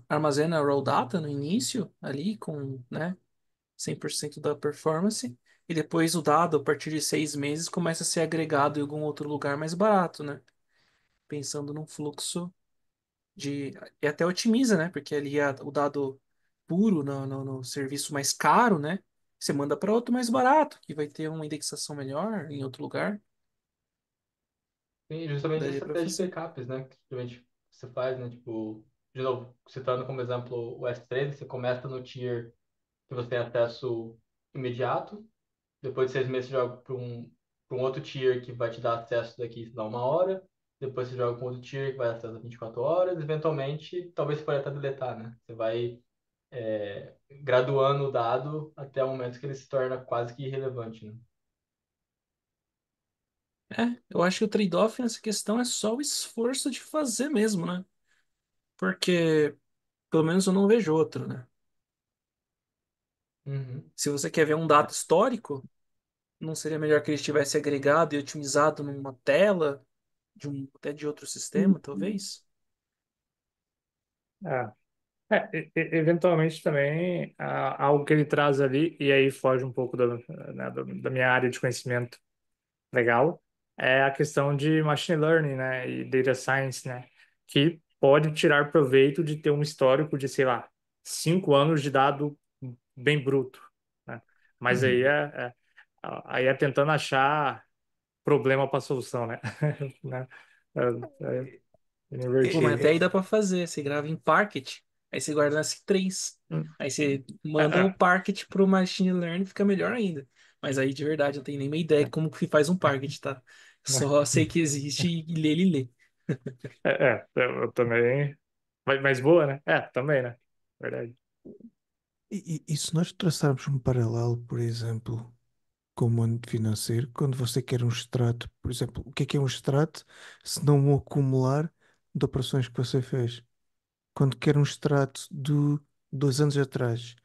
Armazena raw data no início, ali com, né, 100% da performance, e depois o dado, a partir de 6 meses, começa a ser agregado em algum outro lugar mais barato, né? Pensando num fluxo de. E até otimiza, né? Porque ali o dado puro no serviço mais caro, né? Você manda para outro mais barato, que vai ter uma indexação melhor em outro lugar. E justamente a Daria para estratégia de fazer. backups, né? Que geralmente você faz, né? Tipo, de novo, citando como exemplo o S3, você começa no tier que você tem acesso imediato. Depois de 6 meses, você joga para um outro tier que vai te dar acesso daqui a 1 hora. Depois você joga para um outro tier que vai dar acesso a 24 horas. Eventualmente, talvez você pode até deletar, né? Você vai graduando o dado até o momento que ele se torna quase que irrelevante, né? Eu acho que o trade-off nessa questão é só o esforço de fazer mesmo, né? Porque, pelo menos eu não vejo outro, né? Uhum. Se você quer ver um dado histórico, não seria melhor que ele estivesse agregado e otimizado numa tela até de outro sistema, talvez? É. Eventualmente também algo que ele traz ali, e aí foge um pouco né, da minha área de conhecimento legal, é a questão de machine learning, né, e data science, né, que pode tirar proveito de ter um histórico de, sei lá, 5 anos de dado bem bruto, né? Mas aí é tentando achar problema para solução, né? Né? É É, Pô, mas invertido. até aí é, dá pra fazer. Você grava em Parquet, aí você guarda nas três. Hum. Aí você É, manda o Parquet pro Machine Learning, fica melhor ainda. Mas aí, de verdade, eu não tenho nem uma ideia como que faz um Parquet, tá? Só sei que existe e lê, ele lê. eu também. Mas boa, né? Também, né? Verdade. e se nós traçarmos um paralelo, por exemplo, com o mundo financeiro, quando você quer um extrato, por exemplo, o que é um extrato? Se não um acumular de operações que você fez. Quando quer um extrato 2 anos atrás.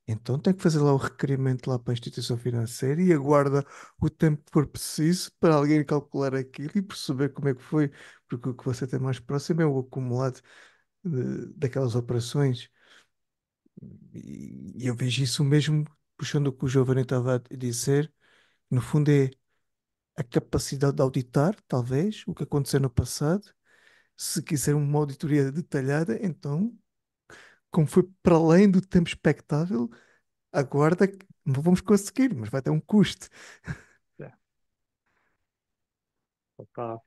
Então tem que fazer lá o requerimento lá para a instituição financeira e aguarda o tempo que for preciso para alguém calcular aquilo e perceber como é que foi, porque o que você tem mais próximo é o acumulado daquelas operações. E eu vejo isso mesmo, puxando o que o Giovanni estava a dizer, no fundo é a capacidade de auditar, talvez, o que aconteceu no passado. Se quiser uma auditoria detalhada, então, como foi para além do tempo expectável, aguarda que não vamos conseguir, mas vai ter um custo. É, total.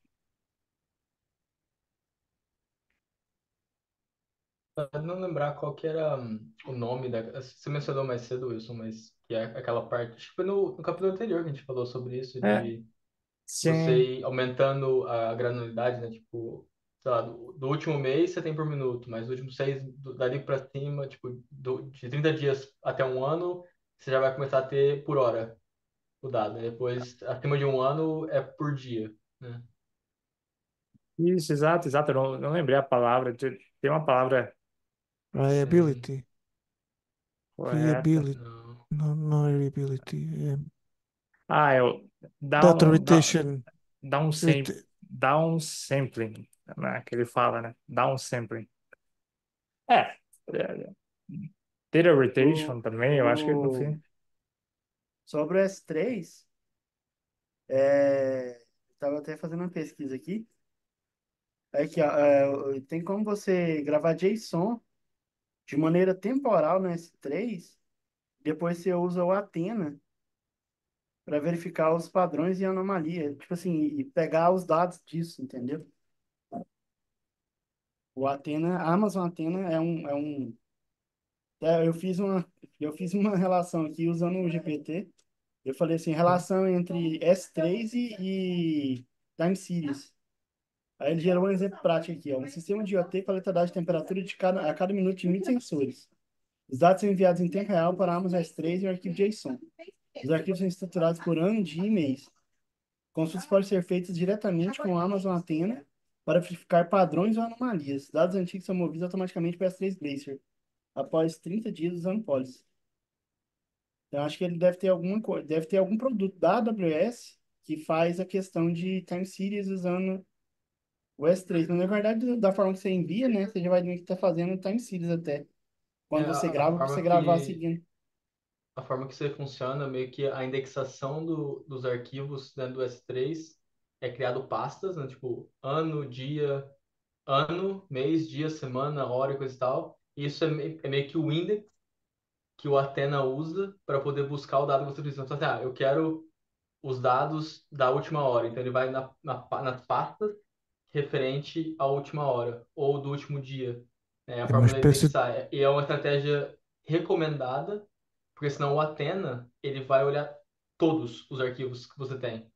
Eu não lembrar qual que era o nome da. Você mencionou mais cedo, Wilson, mas que é aquela parte. Acho que foi no capítulo anterior que a gente falou sobre isso, É, de sim. você ir aumentando a granularidade, né? Tipo, sei lá, do último mês você tem por minuto, mas do último 6, dali pra cima, tipo, de 30 dias até um ano, você já vai começar a ter por hora o dado, né? Depois, acima de um ano, é por dia, né? Isso, exato, exato. Eu não lembrei a palavra. Tem uma palavra Sim. Reliability, correta. reliability, Não. não é reliability, é Ah, é o data down, down, retention, down, sam, rete- down sampling, né? Que ele fala, né? Down sampling. É, data O, retention também, eu acho que no o, fim. sobre o S3, estava até fazendo uma pesquisa aqui. Aqui, ó, tem como você gravar JSON de maneira temporal no S3, depois você usa o Athena para verificar os padrões e anomalia. Tipo assim, e pegar os dados disso, entendeu? O Athena, a Amazon Athena eu fiz uma relação aqui usando o GPT. Eu falei assim, relação entre S3 e Time Series. Aí ele gerou um exemplo prático aqui, ó. Um sistema de IoT coleta dados de temperatura a cada minuto de 1.000 sensores. Os dados são enviados em tempo real para a Amazon S3 e o arquivo JSON. Os arquivos são estruturados por ano, dia e mês. Consultas podem ser feitas diretamente com o Amazon Athena para verificar padrões ou anomalias. Dados antigos são movidos automaticamente para o S3 Glacier após 30 dias usando Policy. Então, acho que ele deve ter alguma coisa, deve ter algum produto da AWS que faz a questão de time series usando o S3. Mas, na verdade, da forma que você envia, né, você já vai ver que está fazendo time series até. É, Quando você a grava, para você forma gravar que seguindo. a forma que isso aí funciona, meio que a indexação dos arquivos dentro do S3 é criado pastas, né? Tipo, ano, dia, ano, mês, dia, semana, hora e coisa e tal. E isso é meio que o index que o Athena usa para poder buscar o dado que você precisa. Então, assim, eu quero os dados da última hora. Então, ele vai nas pastas referente à última hora ou do último dia. É a é uma forma de espécie, indexar. E é uma estratégia recomendada, porque senão o Athena ele vai olhar todos os arquivos que você tem.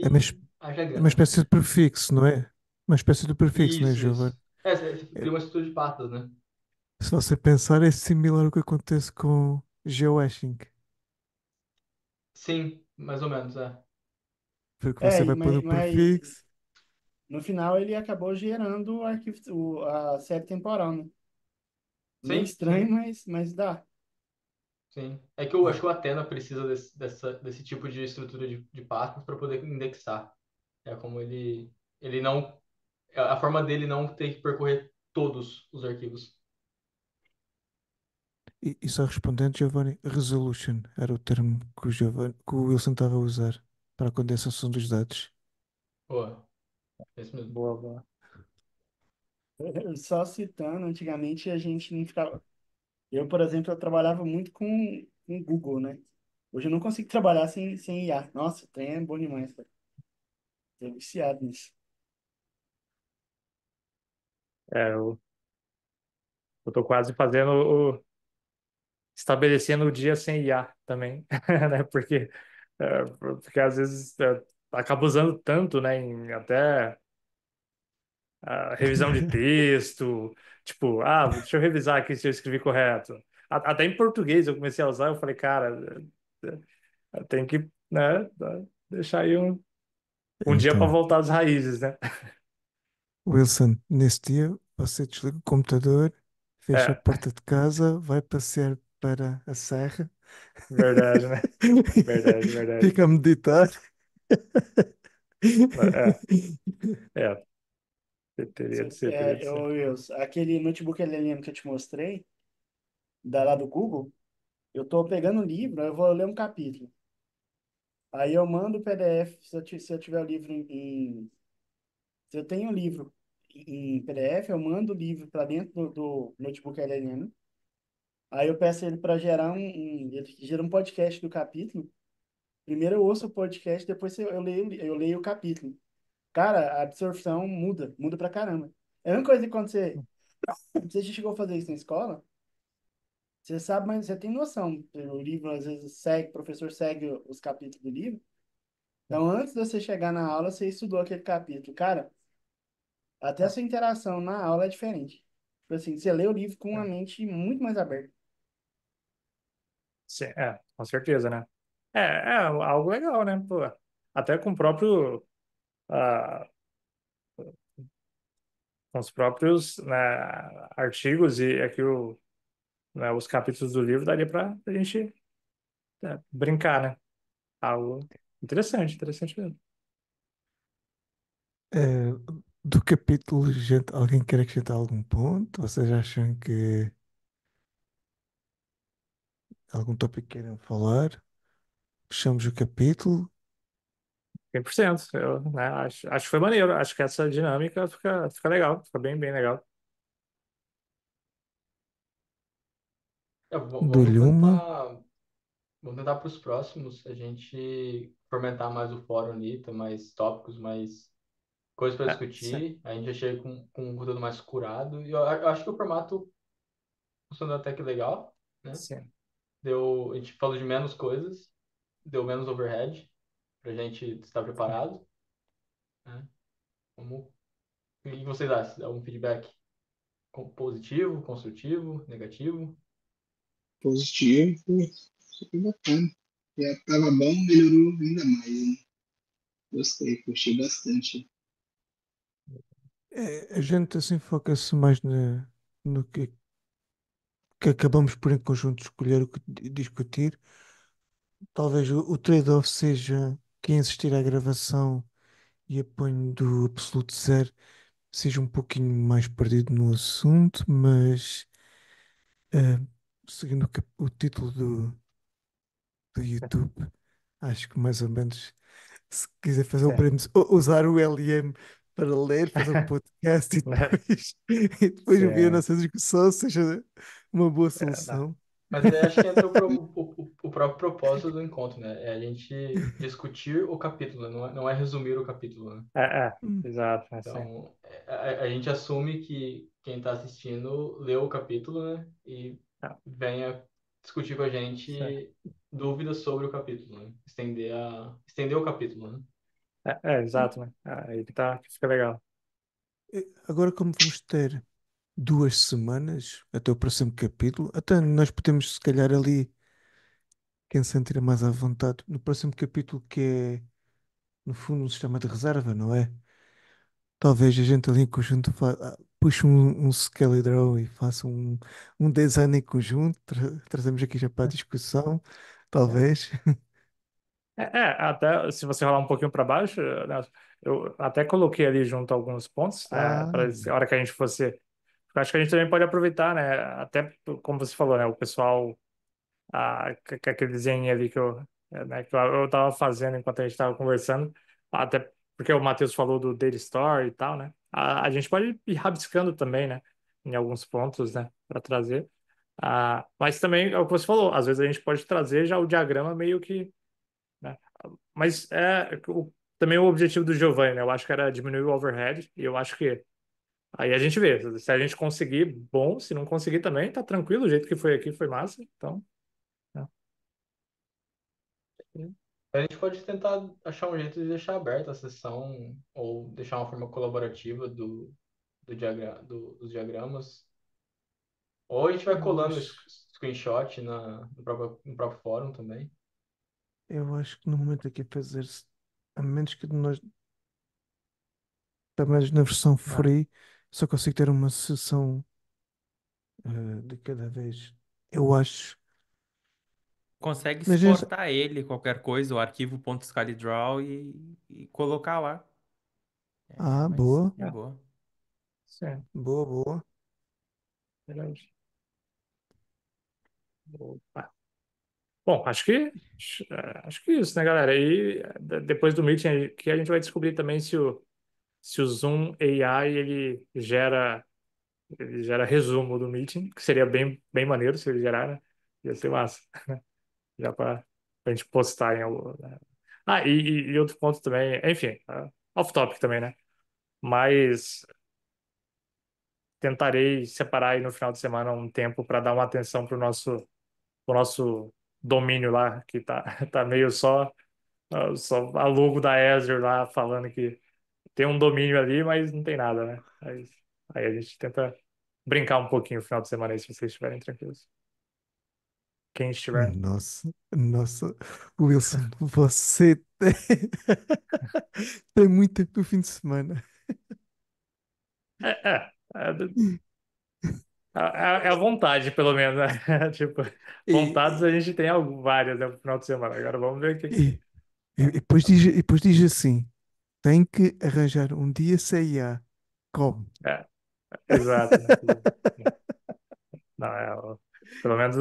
é uma, Aí es- haja é uma grana. espécie de prefixo, não é? Uma espécie de prefixo, não é, Isso, Giovanni? isso. É, você É, cria uma estrutura de pastas, né? se você pensar, é similar ao que acontece com geohashing, Sim, mais ou menos, é. porque você vai pôr Mas, o prefixo. no final ele acabou gerando o arquivo, a série temporal, né? Meio Sim, estranho, sim, mas dá. sim. É que eu acho que o Athena precisa desse tipo de estrutura de pastas para poder indexar. É como ele não, a forma dele não ter que percorrer todos os arquivos. E só respondendo, Giovanni, resolution era o termo que o Wilson estava a usar para a condensação dos dados. Boa, é isso mesmo. Boa, boa. Só citando, antigamente a gente não ficava. Eu, por exemplo, eu trabalhava muito com Google, né? Hoje eu não consigo trabalhar sem IA. Nossa, o trem é bom demais, cara. Tô viciado nisso. Eu tô quase fazendo estabelecendo o dia sem IA também, né? Porque às vezes acaba usando tanto, né? Em até revisão de texto, tipo, deixa eu revisar aqui se eu escrevi correto. Até em português eu comecei a usar, eu falei, cara, tem que, né, deixar aí um dia para Então, voltar às raízes, né? Wilson, nesse dia você desliga o computador, fecha a É, porta de casa, vai passear para a serra, verdade, né? Verdade, verdade. fica a meditar. É, é, teria de ser, teria de ser. Aquele notebook LLM que eu te mostrei, lá do Google, eu tô pegando o livro, eu vou ler um capítulo. Aí eu mando o PDF, se eu tiver o livro se eu tenho o livro em PDF, eu mando o livro para dentro do notebook LLM. Aí eu peço ele para gerar ele gera um podcast do capítulo. Primeiro eu ouço o podcast, depois eu leio o capítulo. Cara, a absorção muda pra caramba. É a mesma coisa que quando você já chegou a fazer isso na escola, você sabe, mas você tem noção. O livro às vezes segue, o professor segue os capítulos do livro. Então, antes de você chegar na aula, você estudou aquele capítulo. Cara, até a É, sua interação na aula é diferente. Tipo assim, você lê o livro com uma é. mente muito mais aberta. Sim, com certeza, né? É algo legal, né? Pô, até com o próprio, ah, com os próprios, né, artigos e aqui né, os capítulos do livro daria para a gente brincar, né? Algo interessante, interessante mesmo. Eh, do capítulo, alguém quer acrescentar algum ponto? Vocês acham que algum tópico queiram falar? Fechamos o capítulo. 100%. Eu, né, acho que foi maneiro. Acho que essa dinâmica fica legal, fica bem, bem legal. Dou-lhe uma. Vamos tentar para os próximos a gente fomentar mais o fórum ali, ter mais tópicos, mais coisas para Sim, discutir. A gente já chega com um conteúdo mais curado. E eu acho que o formato funcionou até que legal, né? sim. A gente falou de menos coisas, deu menos overhead para a gente estar preparado, né? Vamos, o que vocês acham? Dá um feedback positivo, construtivo, negativo? Positivo, super bacana. Já tava bom, melhorou ainda mais, né? Gostei, curti bastante. A gente assim foca-se mais no que acabamos por em conjunto escolher o que discutir. Talvez o trade-off seja quem assistir à gravação e apanho do absoluto zero seja um pouquinho mais perdido no assunto, mas eh, seguindo o título do YouTube, acho que mais ou menos se quiser fazer um Sim. prémio, usar o LM para ler, fazer um podcast e Né? depois, e depois ouvir a Sim. nossa discussão, seja uma boa Não. solução. Mas aí acho que entra o próprio propósito do encontro, né? É a gente discutir o capítulo, não é resumir o capítulo, né? Hum. Exato, assim. Então, a gente assume que quem está assistindo leu o capítulo, né? E É, venha discutir com a sim. gente dúvidas sobre o capítulo, né? Estender o capítulo, né? Exato, né? Aí que fica legal. Agora, como vamos ter 2 semanas até o próximo capítulo, até nós podemos, se calhar, ali, quem se sentir mais à vontade, no próximo capítulo, que é, no fundo, um sistema de reserva, não é? Talvez a gente ali em conjunto puxe um Skelly Draw e faça um design em conjunto, trazemos aqui já para a discussão, Sim. talvez. Até se você rolar um pouquinho para baixo, né, eu até coloquei ali junto alguns pontos, né, Ah, para a hora que a gente fosse. Eu acho que a gente também pode aproveitar, né, até como você falou, né, o pessoal, aquele desenho ali que eu tava fazendo enquanto a gente estava conversando, até porque o Matheus falou do Data Store e tal, né, a gente pode ir rabiscando também, né, em alguns pontos, né, para trazer. Mas também é o que você falou, às vezes a gente pode trazer já o diagrama meio que, né? Mas também o objetivo do Giovanni, né? Eu acho que era diminuir o overhead, e eu acho que aí a gente vê. Se a gente conseguir, bom. Se não conseguir também, tá tranquilo. O jeito que foi aqui foi massa. Então, né? A gente pode tentar achar um jeito de deixar aberta a sessão ou deixar uma forma colaborativa dos diagramas. Ou a gente vai eu colando acho, screenshot no próprio fórum também. eu acho que no momento aqui fazer-se, a menos que nós, pelo menos na versão Né? free, só consigo ter uma sessão de cada vez. Eu acho. Consegue Mas esse- exportar ele, qualquer coisa, o arquivo .scaledraw e colocar lá. É mais boa, de boa. Sim, boa, boa. verdade. Opa. Bom, acho que isso, né, galera? E depois do meeting aí, que a gente vai descobrir também se o Zoom AI ele gera resumo do meeting, que seria bem maneiro se ele gerar, né? Ia ser massa, já para a gente postar em algum, né? E outro ponto também, enfim, off-topic também, né? Mas tentarei separar aí no final de semana um tempo para dar uma atenção pro nosso domínio lá, que tá, tá meio só a logo da Azure lá falando que tem um domínio ali, mas não tem nada, né? Aí a gente tenta brincar um pouquinho no final de semana aí, se vocês estiverem tranquilos. Quem estiver. Nossa, nossa. Wilson, você tem, tem muito tempo no fim de semana. É, é, é a vontade, pelo menos, né? Tipo, vontades a E, gente tem várias, né, no final de semana. Agora vamos ver o que e, que. e depois diz assim: tem que arranjar um dia sem IA. Como? É, exato, né? Não, pelo menos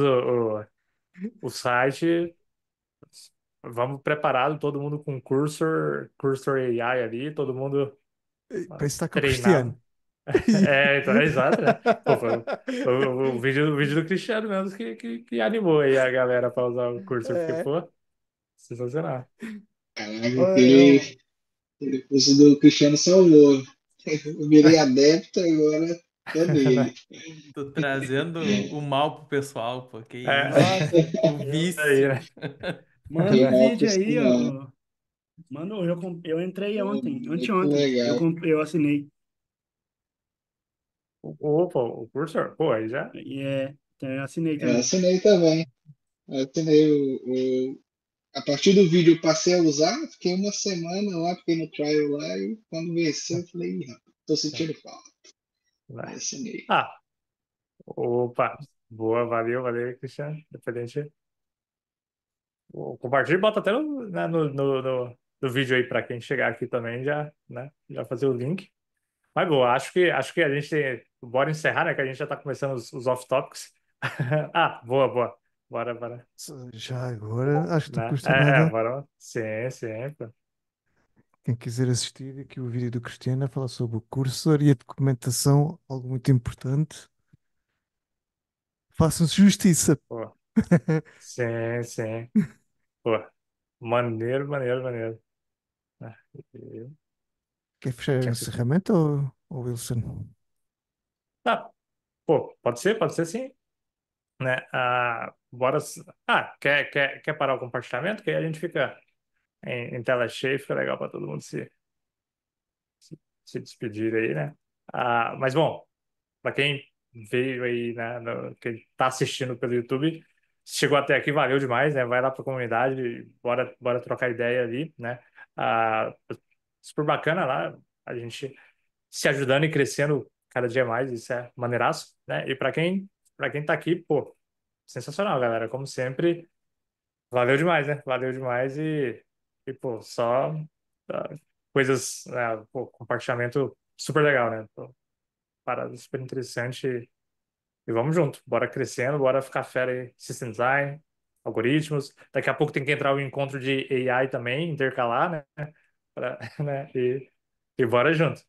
o site, vamos preparado, todo mundo com cursor AI ali, todo mundo Parece estar com o treinado. Cristiano. Então, é exato, né? Pô, foi o vídeo do Cristiano mesmo que animou aí a galera para usar o cursor, porque, É. pô, sensacional. Caraca, aquele, Eu, aquele curso do Cristiano salvou. Eu virei adepto, agora tô nele. Tô trazendo o mal pro pessoal, pô. Que isso? É, nossa, O isso aí, vício. né? manda Tem o mal vídeo pros aí, não. manda, eu entrei Pô, ontem, muito anteontem, legal. eu assinei. Opa, o cursor, pô, aí já. Então eu assinei Eu também. assinei também. Eu assinei a partir do vídeo eu passei a usar, fiquei uma semana lá, fiquei no trial lá e quando venceu eu falei, ih, rapaz, tô sentindo falta. Aí assinei. Ah, opa, boa, valeu, Cristiano. Independente. Compartilha e bota até no vídeo aí para quem chegar aqui também já, né? Já fazer o link. Mas boa, acho que a gente bora encerrar, né? Que a gente já tá começando os off-topics. Boa. Bora. Já agora, acho que não Né? custa nada. Bora. Sim, pô. Quem quiser assistir aqui o vídeo do Cristiano a falar sobre o cursor e a documentação, algo muito importante, façam-se justiça. Pô, sim. Pô, maneiro. Ah, e- Quer fechar o Tinha que ser. encerramento ou Wilson? Tá, pô, pode ser sim, né? Bora. Quer parar o compartilhamento? Que aí a gente fica em tela cheia, fica legal para todo mundo se despedir aí, né? Mas bom, para quem veio aí, né, quem está assistindo pelo YouTube, chegou até aqui, valeu demais, né? Vai lá para a comunidade, bora trocar ideia ali, né? Ah, super bacana lá, a gente se ajudando e crescendo cada dia mais, isso é maneiraço, né? E para quem tá aqui, pô, sensacional, galera, como sempre, valeu demais, né? Valeu demais e pô, só ah, coisas, né? Pô, compartilhamento super legal, né? Pô, parada super interessante e vamos junto, bora crescendo, bora ficar fera aí, system design, algoritmos, daqui a pouco tem que entrar o encontro de AI também, intercalar, né? Né? E bora junto.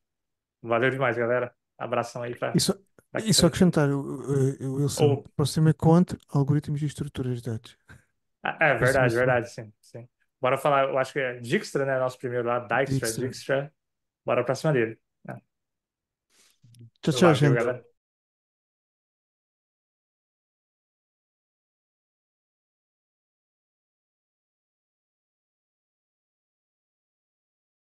Valeu demais, galera. Abração aí E pra só, daqui e pra só gente. acrescentar, Wilson, Ou, próximo encontro, algoritmos de estruturas de dados. é Próxima verdade, semana. verdade, sim. Bora falar, eu acho que é Dijkstra, né? Nosso primeiro lá, Dijkstra. Dijkstra. Bora pra cima dele. Né? Tchau, tchau, Valeu, gente. galera.